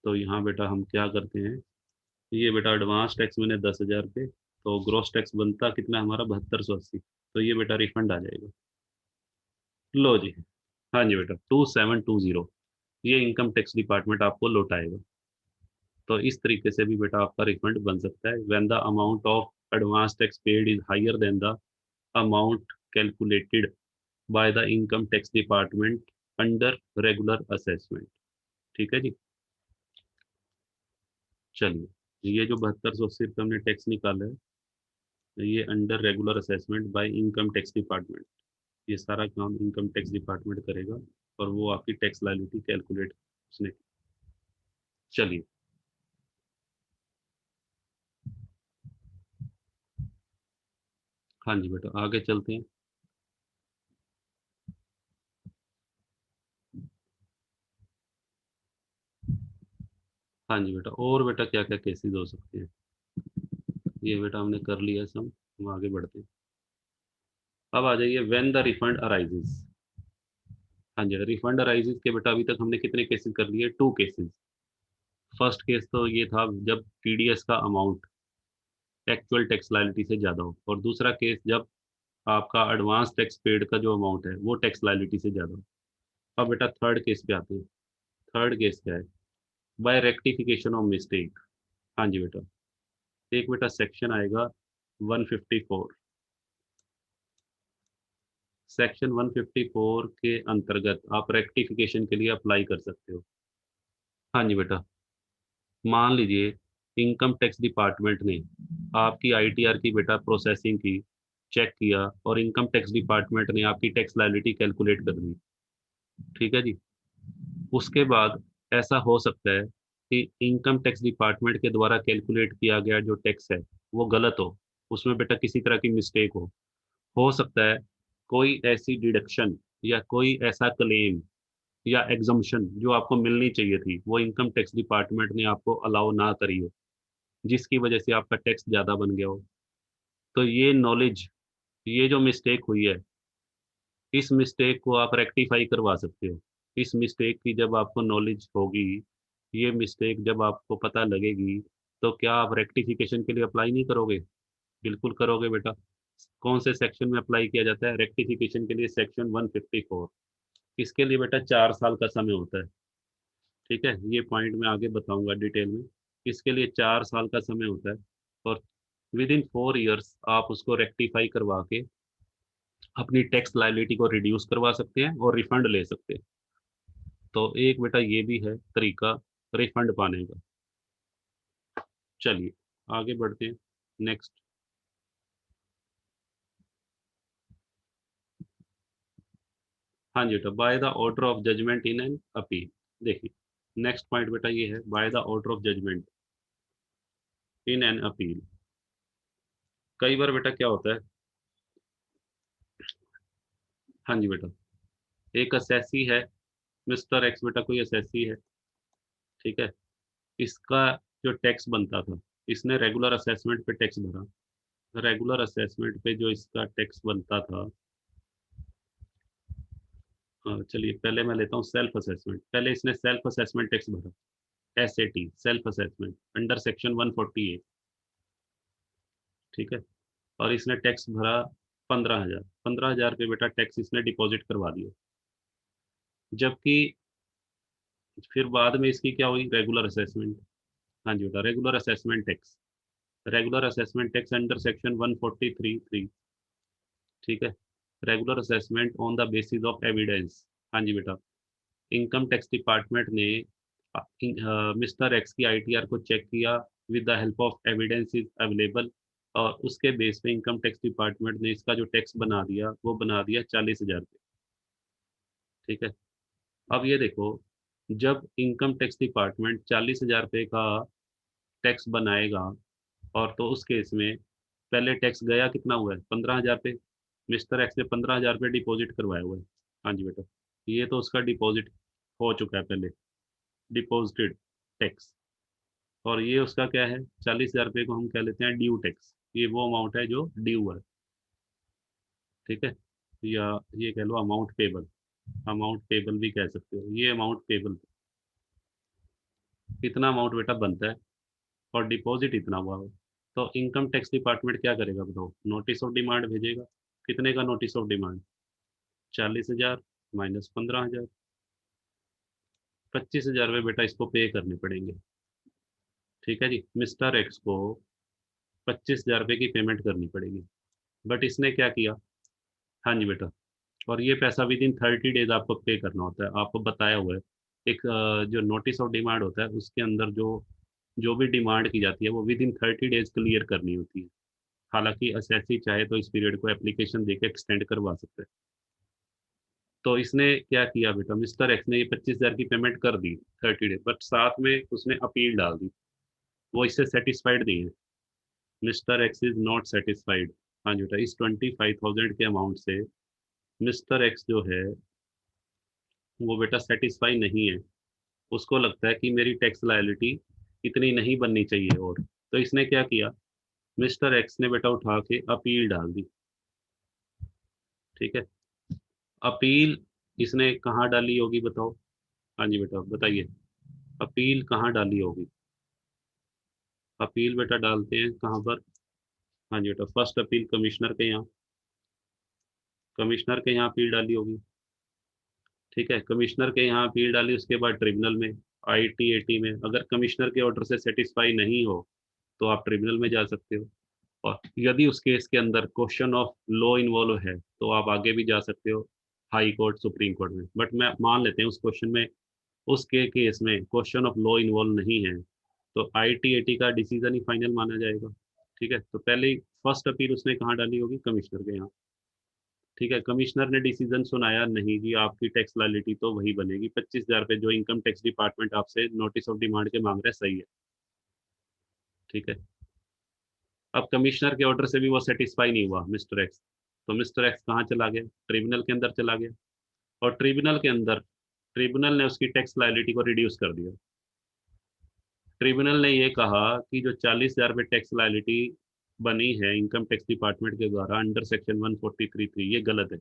तो यहाँ बेटा हम क्या करते हैं, ये बेटा एडवांस टैक्स मैंने 10,000 पे, तो ग्रॉस टैक्स बनता कितना हमारा 7280, तो ये बेटा रिफंड आ जाएगा। लो जी, हाँ जी बेटा 2720, ये इनकम टैक्स डिपार्टमेंट आपको लौटाएगा। तो इस तरीके से भी बेटा आपका रिफंड बन सकता है when the amount of advance tax paid is higher than the amount calculated by the income tax department under regular assessment. ठीक है जी। चलिए, ये जो 7280 रुपये हमने टैक्स निकाला है, ये under regular assessment bye income tax department, ये सारा काम इनकम टैक्स डिपार्टमेंट करेगा और वो आपकी टैक्स लायबिलिटी कैलकुलेट उसने। चलिए, हाँ जी बेटा आगे चलते हैं। हाँ जी बेटा, और बेटा क्या क्या केसेस हो सकते हैं, ये बेटा हमने कर लिया सब, हम आगे बढ़ते हैं। अब आ जाइए व्हेन द रिफंड अराइजेस। हाँ जी, रिफंड अराइजेस के बेटा अभी तक हमने कितने केसेस कर लिए, 2 केसेस। फर्स्ट केस तो ये था जब टीडीएस का अमाउंट एक्चुअल टैक्स लायबिलिटी से ज़्यादा हो, और दूसरा केस जब आपका एडवांस टैक्स पेड का जो अमाउंट है वो टैक्स लायबिलिटी से ज़्यादा हो। अब बेटा थर्ड केस पे आते हैं। थर्ड केस क्या है, बाय रेक्टिफिकेशन ऑफ मिस्टेक। हाँ जी बेटा, एक बेटा सेक्शन आएगा 154, सेक्शन 154 के अंतर्गत आप रेक्टिफिकेशन के लिए अप्लाई कर सकते हो। हाँ जी बेटा, मान लीजिए इनकम टैक्स डिपार्टमेंट ने आपकी आईटीआर की बेटा प्रोसेसिंग की, चेक किया, और इनकम टैक्स डिपार्टमेंट ने आपकी टैक्स लायबिलिटी कैलकुलेट कर दी। ठीक है जी। उसके बाद ऐसा हो सकता है कि इनकम टैक्स डिपार्टमेंट के द्वारा कैलकुलेट किया गया जो टैक्स है वो गलत हो, उसमें बेटा किसी तरह की मिस्टेक हो सकता है कोई ऐसी डिडक्शन या कोई ऐसा क्लेम या एग्जम्पशन जो आपको मिलनी चाहिए थी वो इनकम टैक्स डिपार्टमेंट ने आपको अलाउ ना करी हो, जिसकी वजह से आपका टैक्स ज़्यादा बन गया हो। तो ये नॉलेज, ये जो मिस्टेक हुई है, इस मिस्टेक को आप रेक्टिफाई करवा सकते हो। इस मिस्टेक की जब आपको नॉलेज होगी, ये मिस्टेक जब आपको पता लगेगी, तो क्या आप रेक्टिफिकेशन के लिए अप्लाई नहीं करोगे? बिल्कुल करोगे बेटा। कौन से सेक्शन में अप्लाई किया जाता है रेक्टिफिकेशन के लिए? सेक्शन 154। इसके लिए बेटा 4 साल का समय होता है। ठीक है, ये पॉइंट मैं आगे बताऊंगा डिटेल में। इसके लिए 4 साल का समय होता है, और विद इन 4 ईयर्स आप उसको रेक्टिफाई करवा के अपनी टैक्स लायबिलिटी को रिड्यूस करवा सकते हैं और रिफंड ले सकते हैं। तो एक बेटा ये भी है तरीका रिफंड पाने का। चलिए आगे बढ़ते हैं। नेक्स्ट, हाँ जी बेटा, by the order of judgement in an appeal. देखिए, नेक्स्ट पॉइंट बेटा ये है by the order of judgement in an appeal. कई बार बेटा क्या होता है, हाँ जी बेटा, एक असेसी है, मिस्टर एक्स बेटा कोई असेसी है। ठीक है, इसका जो टैक्स बनता था, इसने रेगुलर असेसमेंट पे टैक्स भरा। रेगुलर असेसमेंट पे जो इसका टैक्स बनता था, चलिए पहले मैं लेता हूँ सेल्फ असेसमेंट। पहले इसने सेल्फ असेसमेंट टैक्स भरा, SAT self assessment under section 148। ठीक है, और इसने टैक्स भरा 15,000। 15,000 पे बेटा टैक्स इसने डिपॉजिट करवा दिया। जबकि फिर बाद में इसकी क्या हुई, रेगुलर असेसमेंट। हाँ जी बेटा, regular assessment tax, regular assessment tax under section 143(3). ठीक है, regular assessment on the basis of evidence. हाँ जी बेटा, इनकम टैक्स डिपार्टमेंट ने मिस्टर एक्स की आईटीआर को चेक किया, with the help of evidence is available, और उसके बेस पे इनकम टैक्स डिपार्टमेंट ने इसका जो टैक्स बना दिया वो बना दिया 40,000 रुपये। ठीक है, अब ये देखो, जब इनकम टैक्स डिपार्टमेंट 40,000 रुपये का टैक्स बनाएगा, और तो उस केस में पहले टैक्स गया कितना हुआ है, 15,000 रुपये। मिस्टर एक्स ने 15,000 रुपये डिपॉजिट करवाया हुआ है। हाँ जी बेटा, ये तो उसका डिपॉजिट हो चुका है पहले, डिपॉजिटेड टैक्स। और ये उसका क्या है, 40,000 रुपये को हम कह लेते हैं ड्यू टैक्स। ये वो अमाउंट है जो ड्यू है। ठीक है, या ये कह लो अमाउंट पेबल, अमाउंट पेबल भी कह सकते हो, ये अमाउंट पेबल। कितना अमाउंट बेटा बनता है, और डिपॉजिट इतना हुआ हो, तो इनकम टैक्स डिपार्टमेंट क्या करेगा बताओ? नोटिस ऑफ डिमांड भेजेगा। कितने का नोटिस ऑफ डिमांड? 40,000 माइनस 15,000, 25,000 रुपये बेटा इसको पे करने पड़ेंगे। ठीक है जी, मिस्टर एक्स को 25,000 रुपये की पेमेंट करनी पड़ेगी। बट इसने क्या किया? हाँ जी बेटा, और ये पैसा विद इन 30 डेज आपको पे करना होता है, आपको बताया हुआ है। एक जो नोटिस ऑफ डिमांड होता है उसके अंदर जो जो भी डिमांड की जाती है वो विद इन 30 डेज क्लियर करनी होती है। हालांकि असेसी चाहे तो इस पीरियड को एप्लीकेशन देके एक्सटेंड करवा सकते हैं। तो इसने क्या किया बेटा, मिस्टर एक्स ने ये 25,000 की पेमेंट कर दी 30 डेज, बट साथ में उसने अपील डाल दी। वो इससे सेटिस्फाइड नहीं है। Mister x is not satisfied. हाँ जी बेटा, इस 25,000 के अमाउंट से मिस्टर एक्स जो है वो बेटा सेटिस्फाई नहीं है। उसको लगता है कि मेरी टैक्स लायबिलिटी इतनी नहीं बननी चाहिए, और तो इसने क्या किया, मिस्टर एक्स ने बेटा उठा के अपील डाल दी। ठीक है, अपील इसने कहाँ डाली होगी बताओ? हाँ जी बेटा बताइए, अपील कहाँ डाली होगी? अपील बेटा डालते हैं कहाँ पर? हाँ जी बेटा, फर्स्ट अपील कमिश्नर के यहाँ, कमिश्नर के यहाँ अपील डाली होगी। ठीक है, कमिश्नर के यहाँ अपील डाली, उसके बाद ट्रिब्यूनल में, ITAT में। अगर कमिश्नर के ऑर्डर से सेटिस्फाई नहीं हो तो आप ट्रिब्यूनल में जा सकते हो। और यदि उस केस के अंदर क्वेश्चन ऑफ लॉ इन्वॉल्व है तो आप आगे भी जा सकते हो, हाई कोर्ट, सुप्रीम कोर्ट में। बट मैं मान लेते हैं उस क्वेश्चन में, उसके केस में क्वेश्चन ऑफ लॉ इन्वॉल्व नहीं है, तो ITAT का डिसीजन ही फाइनल माना जाएगा। ठीक है, तो पहले ही फर्स्ट अपील उसने कहाँ डाली होगी? कमिश्नर के यहाँ। ठीक है, कमिश्नर ने डिसीजन सुनाया नहीं कि आपकी टैक्स लायबिलिटी तो वही बनेगी 25,000 पे जो इनकम टैक्स डिपार्टमेंट आपसे नोटिस ऑफ डिमांड के मांग रहे हैं, सही है। ठीक है, अब कमिश्नर के ऑर्डर से भी वो सेटिस्फाई नहीं हुआ मिस्टर एक्स, तो मिस्टर एक्स कहाँ चला गया? ट्रिब्यूनल के अंदर चला गया। और ट्रिब्यूनल के अंदर ट्रिब्यूनल ने उसकी टैक्स लायबिलिटी को रिड्यूस कर दिया। ट्रिब्यूनल ने ये कहा कि जो 40,000 रुपये टैक्स लायबिलिटी बनी है इनकम टैक्स डिपार्टमेंट के द्वारा अंडर सेक्शन 143(3), ये गलत है।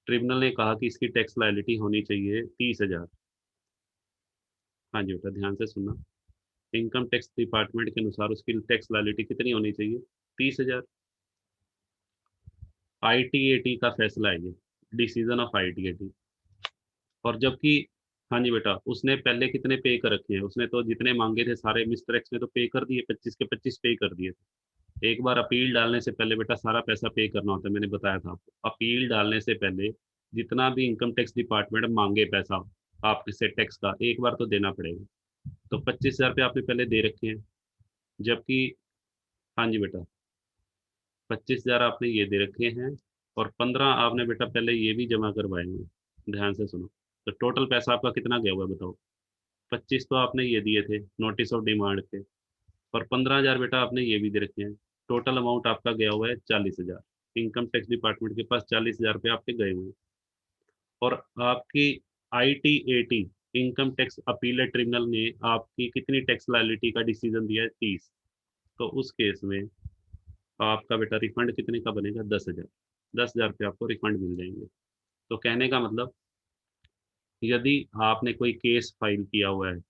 ट्रिब्यूनल ने कहा कि इसकी टैक्स लायबिलिटी होनी चाहिए 30,000। हाँ जी बेटा, ध्यान से सुनना। इनकम टैक्स डिपार्टमेंट के अनुसार उसकी टैक्स लायबिलिटी कितनी होनी चाहिए? 30,000। ITAT का फैसला है ये, डिसीजन ऑफ ITAT। और जबकि हाँ जी बेटा, उसने पहले कितने पे कर रखे हैं? उसने तो जितने मांगे थे सारे मिस्टर एक्स ने तो पे कर दिए, 25 के 25 पे कर दिए थे। एक बार अपील डालने से पहले बेटा सारा पैसा पे करना होता है, मैंने बताया था आपको। अपील डालने से पहले जितना भी इनकम टैक्स डिपार्टमेंट मांगे पैसा आपसे टैक्स का, एक बार तो देना पड़ेगा। तो 25,000 रुपये आपने पहले दे रखे हैं, जबकि हाँ जी बेटा, 25,000 आपने ये दे रखे हैं, और 15 आपने बेटा पहले ये भी जमा करवाए हैं। ध्यान से सुनो, तो टोटल पैसा आपका कितना गया हुआ है बताओ? 25 तो आपने ये दिए थे नोटिस ऑफ डिमांड के, और 15,000 बेटा आपने ये भी दे रखे हैं। टोटल अमाउंट आपका गया हुआ है 40,000। इनकम टैक्स डिपार्टमेंट के पास 40,000 रुपये आपके गए हुए हैं। और आपकी ITAT, income tax appellate tribunal ने आपकी कितनी टैक्स लायबिलिटी का डिसीजन दिया है? 30। तो उस केस में आपका बेटा रिफंड कितने का बनेगा? 10,000। 10,000 रुपये आपको रिफंड मिल जाएंगे। तो कहने का मतलब, यदि आपने कोई केस फाइल किया हुआ है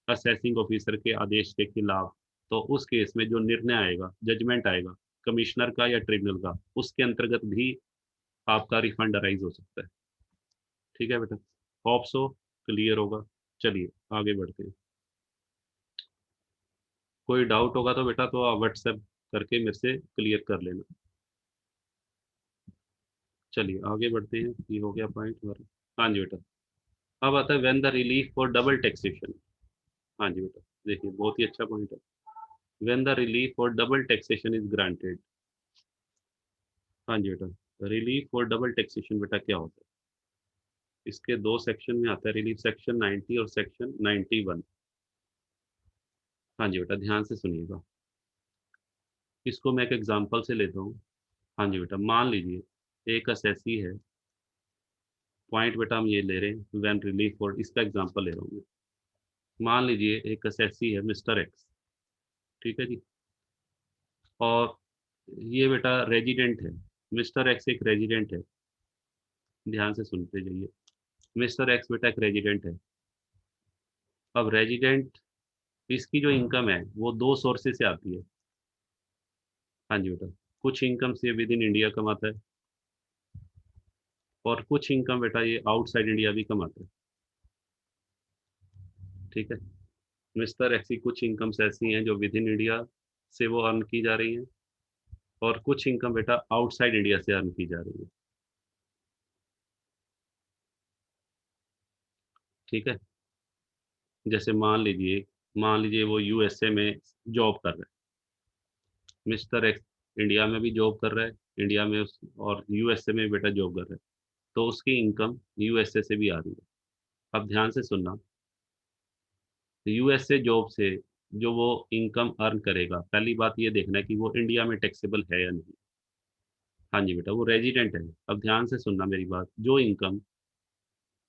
असेसिंग ऑफिसर के आदेश के खिलाफ, तो उस केस में जो निर्णय आएगा, जजमेंट आएगा कमिश्नर का या ट्रिब्यूनल का, उसके अंतर्गत भी आपका रिफंड अराइज हो सकता है। ठीक है बेटा, होप सो क्लियर होगा। चलिए आगे बढ़ते हैं। कोई डाउट होगा तो बेटा तो आप व्हाट्सएप करके मेरे से क्लियर कर लेना। चलिए आगे बढ़ते हैं, ये हो गया पॉइंट हमारा। हाँ जी बेटा, अब आता है when the relief for double taxation. हाँ जी बेटा, देखिए बहुत ही अच्छा पॉइंट है। When the relief for double taxation is granted. हाँ जी बेटा, रिलीफ फॉर डबल टैक्सेशन बेटा क्या होता है? इसके दो सेक्शन में आता है रिलीफ, सेक्शन 90 और सेक्शन 91। हाँ जी बेटा, ध्यान से सुनिएगा, इसको मैं एक एग्जांपल से लेता हूँ। हाँ जी बेटा, मान लीजिए एक असेसी है, पॉइंट बेटा हम ये ले रहे हैं व्हेन रिलीफ फॉर, इसका एग्जांपल ले रहा हूँ मैं। मान लीजिए एक असेसी है मिस्टर एक्स। ठीक है जी, और ये बेटा रेजिडेंट है। मिस्टर एक्स एक रेजिडेंट है, ध्यान से सुनते जाइए। मिस्टर एक्स बेटा एक रेजिडेंट है। अब रेजिडेंट इसकी जो इनकम है वो दो सोर्सेज से आती है। हाँ जी बेटा, कुछ इनकम से विद इन इंडिया कमाता है और कुछ इनकम बेटा ये आउटसाइड इंडिया भी कमाता है। ठीक है, मिस्टर एक्स की कुछ इनकम्स ऐसी हैं जो विद इन इंडिया से वो अर्न की जा रही हैं और कुछ इनकम बेटा आउटसाइड इंडिया से अर्न की जा रही है। ठीक है, जैसे मान लीजिए वो यूएसए में जॉब कर रहा है, मिस्टर एक्स इंडिया में भी जॉब कर रहा है, इंडिया में और यूएसए में बेटा जॉब कर रहा है, तो उसकी इनकम यूएसए से भी आ रही है। अब ध्यान से सुनना, यूएसए जॉब से जो वो इनकम अर्न करेगा, पहली बात ये देखना है कि वो इंडिया में टैक्सेबल है या नहीं। हाँ जी बेटा, वो रेजिडेंट है। अब ध्यान से सुनना मेरी बात, जो इनकम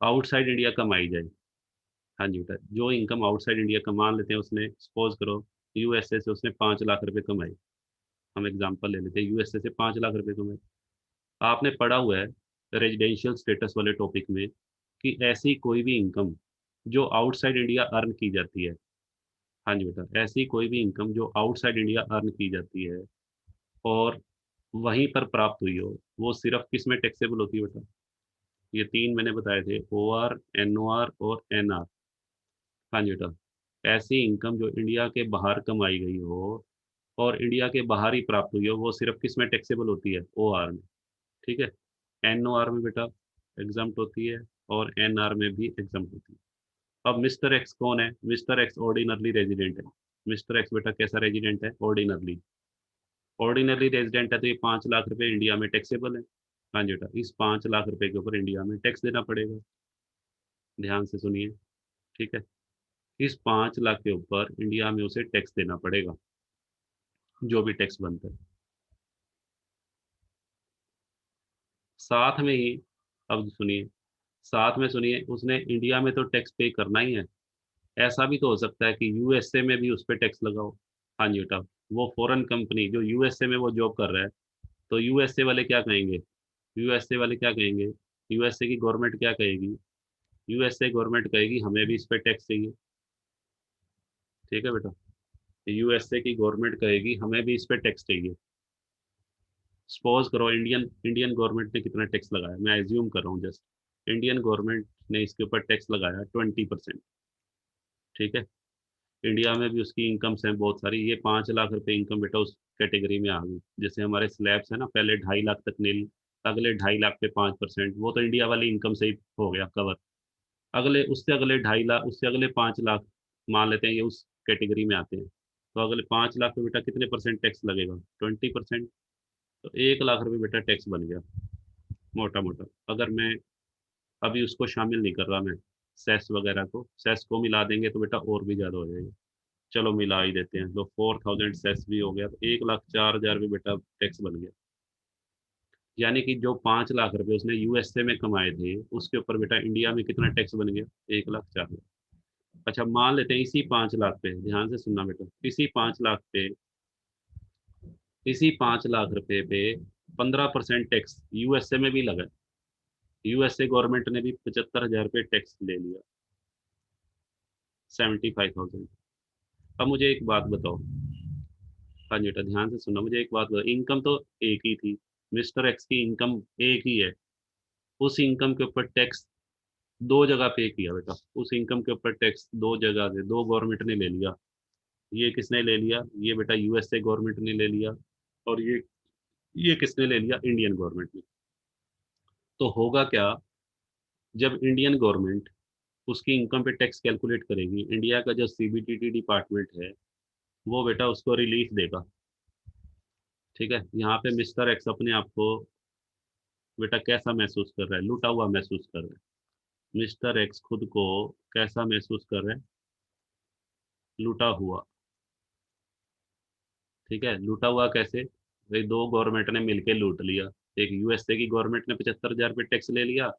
आउटसाइड इंडिया कमाई जाए, हाँ जी बेटा, जो इनकम आउटसाइड इंडिया कमा लेते हैं, उसने सपोज करो यूएसए से उसने 5 लाख रुपए कमाए, हम एग्जांपल ले लेते हैं, यूएसए से 5 लाख रुपए कमाए। आपने पढ़ा हुआ है रेजिडेंशियल स्टेटस वाले टॉपिक में कि ऐसी कोई भी इनकम जो आउटसाइड इंडिया अर्न की जाती है, हाँ जी बेटा, ऐसी कोई भी इनकम जो आउटसाइड इंडिया अर्न की जाती है और वहीं पर प्राप्त हुई हो, वो सिर्फ किस में टैक्सेबल होती है बेटा? ये तीन मैंने बताए थे, O R, N O R और एन आर। हाँ जी बेटा, ऐसी इनकम जो इंडिया के बाहर कमाई गई हो और इंडिया के बाहर ही प्राप्त हुई हो, वो सिर्फ किस में टैक्सेबल होती है? ओ आर में। ठीक है, एन ओ आर में बेटा एग्जम्प्ट होती है और एन आर में भी एग्जम्प्ट होती है। अब मिस्टर एक्स कौन है? मिस्टर एक्स ऑर्डिनरली रेजिडेंट है। मिस्टर एक्स बेटा कैसा रेजिडेंट है? ऑर्डिनरली। ऑर्डिनरी रेजिडेंट है तो ये 5 लाख रुपए इंडिया में टैक्सेबल है। हाँ जी बेटा, इस 5 लाख रुपए के ऊपर इंडिया में टैक्स देना पड़ेगा। ध्यान से सुनिए। ठीक है, इस 5 लाख के ऊपर इंडिया में उसे टैक्स देना पड़ेगा, जो भी टैक्स बनता है। साथ में ही, अब सुनिए, साथ में सुनिए, उसने इंडिया में तो टैक्स पे करना ही है। ऐसा भी तो हो सकता है कि यूएसए में भी उस पर टैक्स लगाओ। हाँ जी बेटा, वो फॉरेन कंपनी जो यूएसए में वो जॉब कर रहा है, तो यूएसए वाले क्या कहेंगे? यूएसए वाले क्या कहेंगे? यूएसए की गवर्नमेंट क्या कहेगी? यूएसए गवर्नमेंट कहेगी हमें भी इस पे टैक्स चाहिए। ठीक है बेटा, यूएसए की गवर्नमेंट कहेगी हमें भी इस पे टैक्स चाहिए। सपोज करो इंडियन इंडियन गवर्नमेंट ने कितना टैक्स लगाया, मैं एज्यूम कर रहा हूँ जस्ट, इंडियन गवर्नमेंट ने इसके ऊपर टैक्स लगाया 20%। ठीक है, इंडिया में भी उसकी इनकम्स हैं बहुत सारी, ये 5 लाख रुपए इनकम बेटा उस कैटेगरी में आ गई। जैसे हमारे स्लैब्स है ना, पहले 2.5 लाख तक नील, अगले 2.5 लाख पे 5%, वो तो इंडिया वाली इनकम से ही हो गया कवर। अगले उससे अगले 2.5 लाख, उससे अगले 5 लाख, मान लेते हैं ये उस कैटेगरी में आते हैं, तो अगले 5 लाख पे बेटा कितने परसेंट टैक्स लगेगा? 20%। तो 1 लाख रुपए बेटा टैक्स बन गया, मोटा मोटा। अगर मैं अभी उसको शामिल नहीं कर रहा, मैं सेस वगैरह को, सेस को मिला देंगे तो बेटा और भी ज्यादा हो जाएगा। चलो मिला ही देते हैं, तो 4,000 सेस भी हो गया, तो 1,04,000 भी बेटा टैक्स बन गया। यानी कि जो 5 लाख रुपए उसने यूएसए में कमाए थे, उसके ऊपर बेटा इंडिया में कितना टैक्स बन गया? 1,04,000। अच्छा, मान लेते हैं इसी 5 लाख पे, ध्यान से सुनना बेटा, इसी 5 लाख रुपए पे 15% टैक्स यूएसए में भी लगा। यूएसए गवर्नमेंट ने भी 75,000 रुपये टैक्स ले लिया, 75,000। अब मुझे एक बात बताओ, हाँ जी बेटा ध्यान से सुनना, मुझे एक बात बताओ, इनकम तो एक ही थी, मिस्टर एक्स की इनकम एक ही है, उस इनकम के ऊपर टैक्स दो जगह पे किया बेटा, उस इनकम के ऊपर टैक्स दो जगह से दो गवर्नमेंट ने ले लिया। ये किसने ले लिया? ये बेटा यूएसए गवर्नमेंट ने ले लिया, और ये किसने ले लिया? इंडियन गवर्नमेंट ने। तो होगा क्या, जब इंडियन गवर्नमेंट उसकी इनकम पे टैक्स कैलकुलेट करेगी, इंडिया का जो सीबीडीटी डिपार्टमेंट है वो बेटा उसको रिलीफ देगा। ठीक है, यहाँ पे मिस्टर एक्स अपने आप को बेटा कैसा महसूस कर रहा है? लूटा हुआ महसूस कर रहा है। मिस्टर एक्स खुद को कैसा महसूस कर रहा है? लूटा हुआ। ठीक है, लूटा हुआ कैसे? भाई दो गवर्नमेंट ने मिलके लूट लिया, एक यूएसए की गवर्नमेंट ने 75,000 रुपये टैक्स ले लिया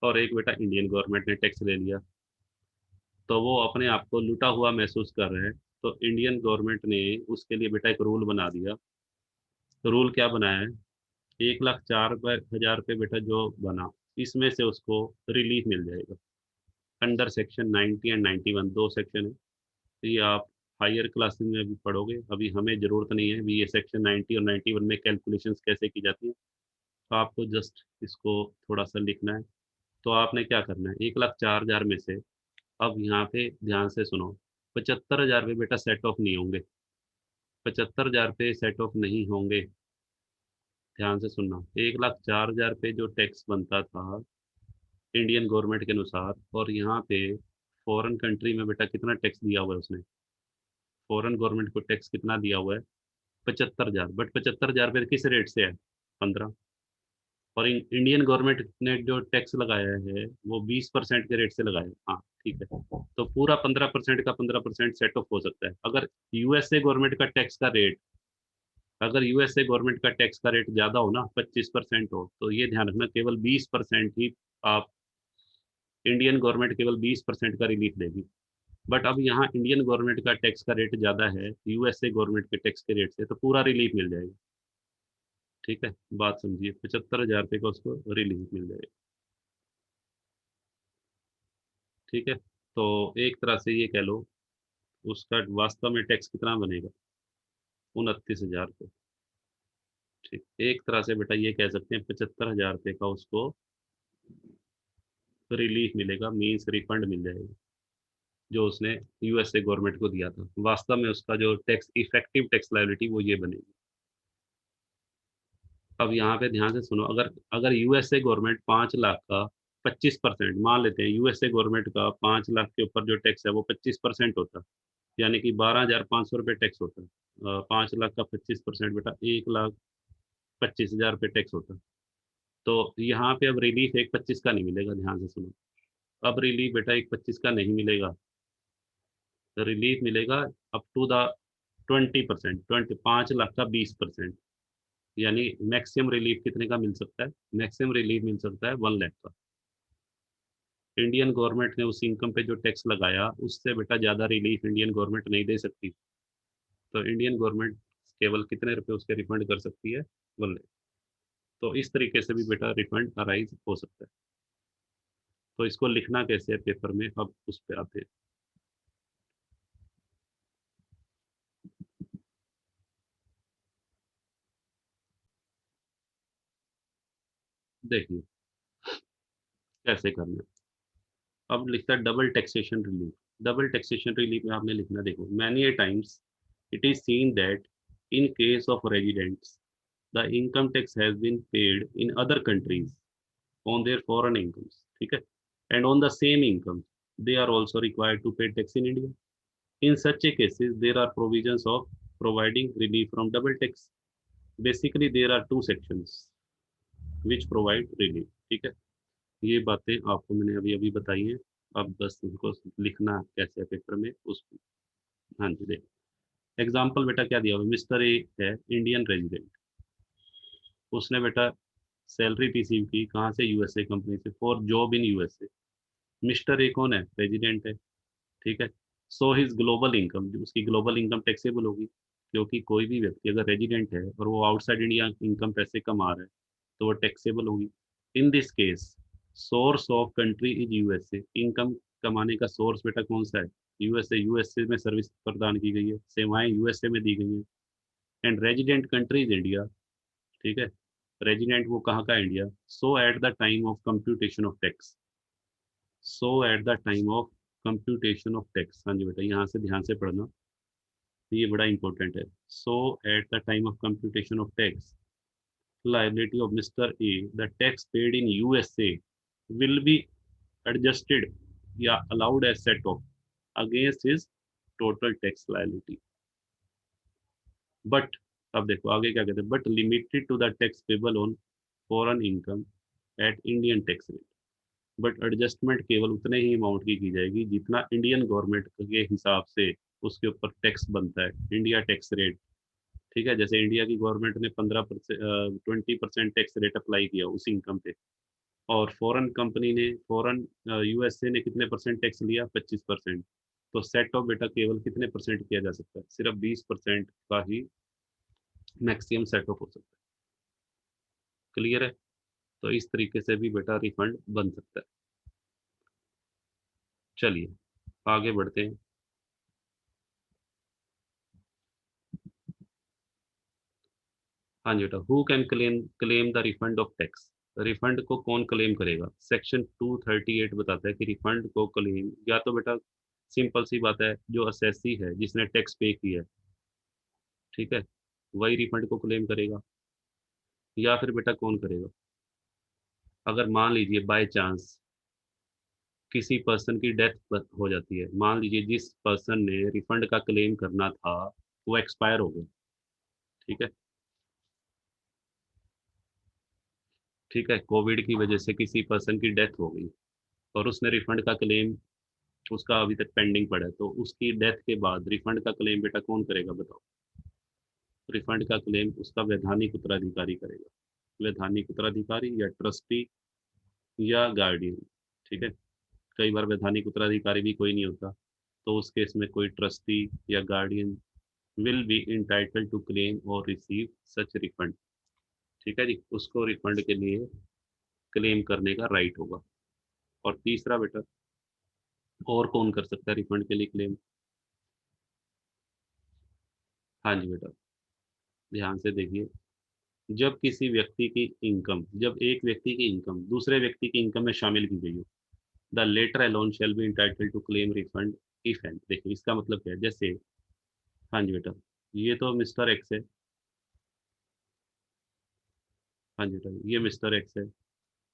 और एक बेटा इंडियन गवर्नमेंट ने टैक्स ले लिया, तो वो अपने आप को लूटा हुआ महसूस कर रहे हैं। तो इंडियन गवर्नमेंट ने उसके लिए बेटा एक रूल बना दिया। तो रूल क्या बनाया है? 1,04,000 रुपये बेटा जो बना, इसमें से उसको रिलीफ मिल जाएगा अंडर सेक्शन 90 एंड 91, दो सेक्शन है। तो ये आप हायर क्लासेस में अभी पढ़ोगे, अभी हमें ज़रूरत नहीं है, अभी ये सेक्शन 90 और 91 में कैलकुलेशंस कैसे की जाती है, तो आपको जस्ट इसको थोड़ा-सा लिखना है। तो आपने क्या करना है, 1,04,000 में से अब यहाँ पे ध्यान से सुनो, 75,000 पे बेटा सेट ऑफ नहीं होंगे, 75,000 पे सेट ऑफ नहीं होंगे, ध्यान से सुनना। 1,04,000 पे जो टैक्स बनता था इंडियन गवर्नमेंट के अनुसार, और यहाँ पे फॉरेन कंट्री में बेटा कितना टैक्स दिया हुआ है उसने, फॉरेन गवर्नमेंट को टैक्स कितना दिया हुआ है, 75,000, बट 75,000 पे किस रेट से है, 15, और इंडियन गवर्नमेंट ने जो टैक्स लगाया है वो 20% के रेट से लगाया है। हाँ ठीक है, तो पूरा 15% का 15% सेट ऑफ हो सकता है। अगर यूएसए गवर्नमेंट का टैक्स का रेट, अगर यूएसए गवर्नमेंट का टैक्स का रेट ज्यादा हो ना, 25% हो, तो ये ध्यान रखना केवल 20% ही आप, इंडियन गवर्नमेंट केवल 20% का रिलीफ देगी। बट अब यहाँ इंडियन गवर्नमेंट का टैक्स का रेट ज़्यादा है यूएसए गवर्नमेंट के टैक्स के रेट से, तो पूरा रिलीफ मिल जाएगा। ठीक है, बात समझिए, 75,000 रुपये का उसको रिलीफ मिल जाएगा। ठीक है, तो एक तरह से ये कह लो उसका वास्तव में टैक्स कितना बनेगा, 29,000 रुपये। ठीक, एक तरह से बेटा ये कह सकते हैं 75,000 रुपये का उसको रिलीफ मिलेगा, मीन्स रिफंड मिल जाएगा, जो उसने यूएसए गवर्नमेंट को दिया था। वास्तव में उसका जो टैक्स इफेक्टिव टैक्स लायबिलिटी वो ये बनेगी। अब यहाँ पे ध्यान से सुनो, अगर अगर यूएसए गवर्नमेंट 5 लाख का 25%, मान लेते हैं यूएसए गवर्नमेंट का 5 लाख के ऊपर जो टैक्स है वो 25% होता, यानी कि 12,500 रुपये टैक्स होता है। 5 लाख का 25% बेटा 1,25,000 रुपये टैक्स होता। तो यहाँ पे अब रिलीफ एक 25 का नहीं मिलेगा, ध्यान से सुनो, अब रिलीफ बेटा एक 25 का नहीं मिलेगा, रिलीफ मिलेगा अप टू द 20%, 5 लाख का 20%, यानी मैक्सिमम रिलीफ कितने का मिल सकता है, मैक्सिमम रिलीफ मिल सकता है 1 लाख का। इंडियन गवर्नमेंट ने उस इनकम पे जो टैक्स लगाया उससे बेटा ज़्यादा रिलीफ इंडियन गवर्नमेंट नहीं दे सकती, तो इंडियन गवर्नमेंट केवल कितने रुपए उसके रिफंड कर सकती है, 1 लाख। तो इस तरीके से भी बेटा रिफंड अराइज हो सकता है। तो इसको लिखना कैसे है पेपर में, अब उस पर आते हैं। देखिए कैसे करना है। अब लिखता है double taxation relief. Double taxation relief में आपने लिखना, देखो, many a times it is seen that in case of residents the income tax has been paid in other countries on their foreign incomes, ठीक है, and on the same income they are also required to pay tax in India. In such a cases there are provisions of providing relief from double tax. Basically there are two sections which provide relief, ठीक है। ये बातें आपको मैंने अभी अभी बताई हैं, अब बस उनको लिखना कैसे है पेपर में उस। हाँ जी, देख, एग्जाम्पल बेटा क्या दिया हुआ, मिस्टर ए है इंडियन रेजिडेंट, उसने बेटा सैलरी रिसीव की कहाँ से, यूएसए कंपनी से, for job in USA. Mister A कौन है, रेजिडेंट है, ठीक है। सो हिज ग्लोबल इनकम, उसकी ग्लोबल इनकम टैक्सेबल होगी, क्योंकि कोई भी व्यक्ति अगर रेजिडेंट है और वो आउटसाइड इंडिया इनकम पैसे कमा रहा है तो वो टैक्सेबल होगी। In this case source of country is USA, income कमाने का सोर्स बेटा कौन सा है, यूएसए, यूएसए में सर्विस प्रदान की गई है, सेवाएं यूएसए में दी गई हैं, and resident country is India, ठीक है। रेजिडेंट वो कहाँ का है, India. So at the time of computation of tax, so at the time of computation of tax, हाँ जी बेटा, यहाँ से ध्यान से पढ़ना, ये बड़ा इंपॉर्टेंट है। So at the time of computation of tax liability of Mr. A, the tax paid in USA will be adjusted या allowed as set off against his total tax liability. But अब देखो आगे क्या कहते हैं, but limited to the tax payable on foreign income at Indian tax rate. But adjustment केवल उतने ही amount की जाएगी जितना इंडियन गवर्नमेंट के हिसाब से उसके ऊपर टैक्स बनता है, इंडिया टैक्स रेट, ठीक है। जैसे इंडिया की गवर्नमेंट ने 15% 20% टैक्स रेट अप्लाई किया उस इनकम पे, और फॉरेन कंपनी ने, फॉरेन यूएसए ने कितने परसेंट टैक्स लिया, 25%। तो सेट ऑफ बेटा केवल कितने परसेंट किया जा सकता है, सिर्फ 20% का ही मैक्सिमम सेट ऑफ हो सकता है। क्लियर है, तो इस तरीके से भी बेटा रिफंड बन सकता है। चलिए आगे बढ़ते हैं। हाँ जी बेटा, who can claim claim the refund of tax. Refund को कौन क्लेम करेगा? सेक्शन 238 बताता है कि रिफंड को क्लेम या तो बेटा सिंपल सी बात है, जो असेसी है जिसने टैक्स पे किया है, ठीक है, वही रिफंड को क्लेम करेगा। या फिर बेटा कौन करेगा? अगर मान लीजिए बाय चांस किसी पर्सन की डेथ हो जाती है, मान लीजिए जिस पर्सन ने रिफंड का क्लेम करना था वो एक्सपायर हो गया, ठीक है, ठीक है, कोविड की वजह से किसी पर्सन की डेथ हो गई और उसने रिफंड का क्लेम, उसका अभी तक पेंडिंग पड़ा है, तो उसकी डेथ के बाद रिफंड का क्लेम बेटा कौन करेगा बताओ? रिफंड का क्लेम उसका वैधानिक उत्तराधिकारी करेगा। वैधानिक उत्तराधिकारी या ट्रस्टी या गार्डियन, ठीक है। कई बार वैधानिक उत्तराधिकारी भी कोई नहीं होता, तो उस केस में कोई ट्रस्टी या guardian will be entitled to claim और रिसीव सच रिफंड, ठीक है जी, उसको रिफंड के लिए क्लेम करने का राइट होगा। और तीसरा बेटा, और कौन कर सकता है रिफंड के लिए क्लेम? हाँ जी बेटा, ध्यान से देखिए, जब किसी व्यक्ति की इनकम, जब एक व्यक्ति की इनकम दूसरे व्यक्ति की इनकम में शामिल की गई हो, the latter alone shall be entitled to claim refund if and. देखिए इसका मतलब क्या है, जैसे, हाँ जी बेटा, ये तो मिस्टर एक्स है, हाँ जी बेटा ये मिस्टर एक्स है,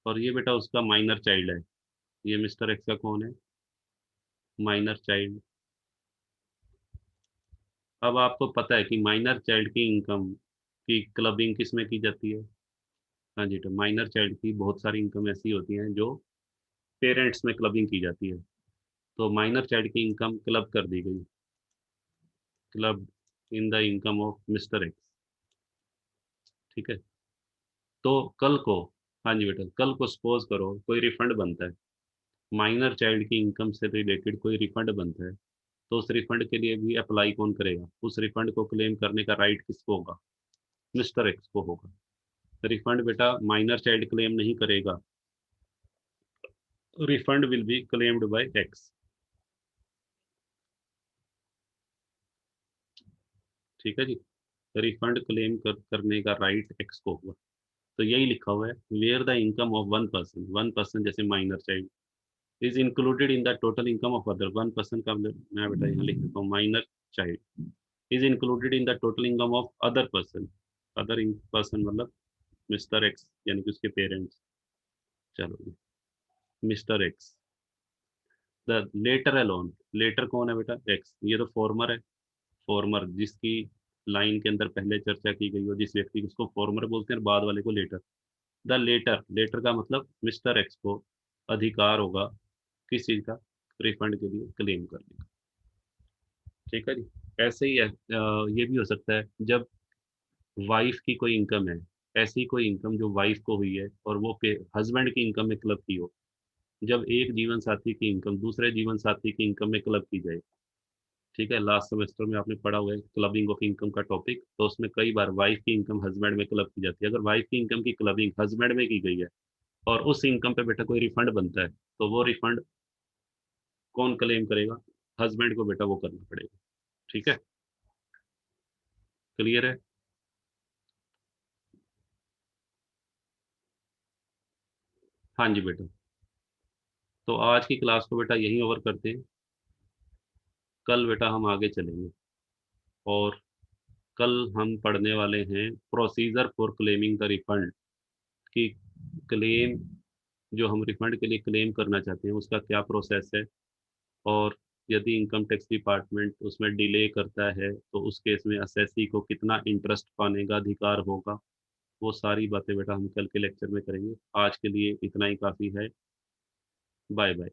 और ये बेटा उसका माइनर चाइल्ड है। ये मिस्टर एक्स का कौन है? Minor child. अब आपको पता है कि माइनर चाइल्ड की इनकम की क्लबिंग किस में की जाती है? हाँ जी, तो माइनर चाइल्ड की बहुत सारी इनकम ऐसी होती हैं जो पेरेंट्स में क्लबिंग की जाती है। तो माइनर चाइल्ड की इनकम क्लब कर दी गई, club in the income of mister x, ठीक है। तो कल को, हाँ जी बेटा, कल को सपोज करो कोई रिफंड बनता है, माइनर चाइल्ड की इनकम से रिलेटेड कोई रिफंड बनता है, तो उस रिफंड के लिए भी अप्लाई कौन करेगा? उस रिफंड को क्लेम करने का राइट किसको होगा? मिस्टर एक्स को होगा। रिफंड बेटा माइनर चाइल्ड क्लेम नहीं करेगा, refund will be claimed by x, ठीक है जी। रिफंड क्लेम करने का राइट एक्स को होगा। तो यही लिखा हुआ है, where the income of one person जैसे minor child is included in the total income of other. One person का मतलब मैं बेटा यहाँ लिख देता हूँ, minor child is included in the total income of other person. Other person मतलब मिस्टर एक्स यानी कि उसके पेरेंट्स। चलो, mister X, the latter alone, latter कौन है बेटा? एक्स, ये तो फॉर्मर है, फॉर्मर जिसकी लाइन के अंदर पहले चर्चा की गई हो, जिस व्यक्ति को, उसको फॉर्मर बोलते हैं, बाद वाले को लेटर। द लेटर, लेटर का मतलब मिस्टर एक्स को अधिकार होगा किस चीज का? रिफंड के लिए क्लेम करने का, ठीक है जी। ऐसे ही है, ये भी हो सकता है जब वाइफ की कोई इनकम है, ऐसी कोई इनकम जो वाइफ को हुई है और वो हस्बैंड की इनकम में क्लब की हो। जब एक जीवन साथी की इनकम दूसरे जीवन साथी की इनकम में क्लब की जाए, ठीक है, लास्ट सेमेस्टर में आपने पढ़ा हुआ है क्लबिंग ऑफ इनकम का टॉपिक, तो उसमें कई बार वाइफ की इनकम हस्बैंड में क्लब की जाती है। अगर वाइफ की इनकम की क्लबिंग हस्बैंड में की गई है और उस इनकम पे बेटा कोई रिफंड बनता है, तो वो रिफंड कौन क्लेम करेगा? हस्बैंड को बेटा वो करना पड़ेगा, ठीक है। क्लियर है? हाँ जी बेटा, तो आज की क्लास को बेटा यहीं ओवर करते हैं। कल बेटा हम आगे चलेंगे, और कल हम पढ़ने वाले हैं procedure for claiming the refund, कि क्लेम, जो हम रिफंड के लिए क्लेम करना चाहते हैं उसका क्या प्रोसेस है, और यदि इनकम टैक्स डिपार्टमेंट उसमें डिले करता है तो उस केस में असेसी को कितना इंटरेस्ट पाने का अधिकार होगा। वो सारी बातें बेटा हम कल के लेक्चर में करेंगे। आज के लिए इतना ही काफ़ी है। Bye bye.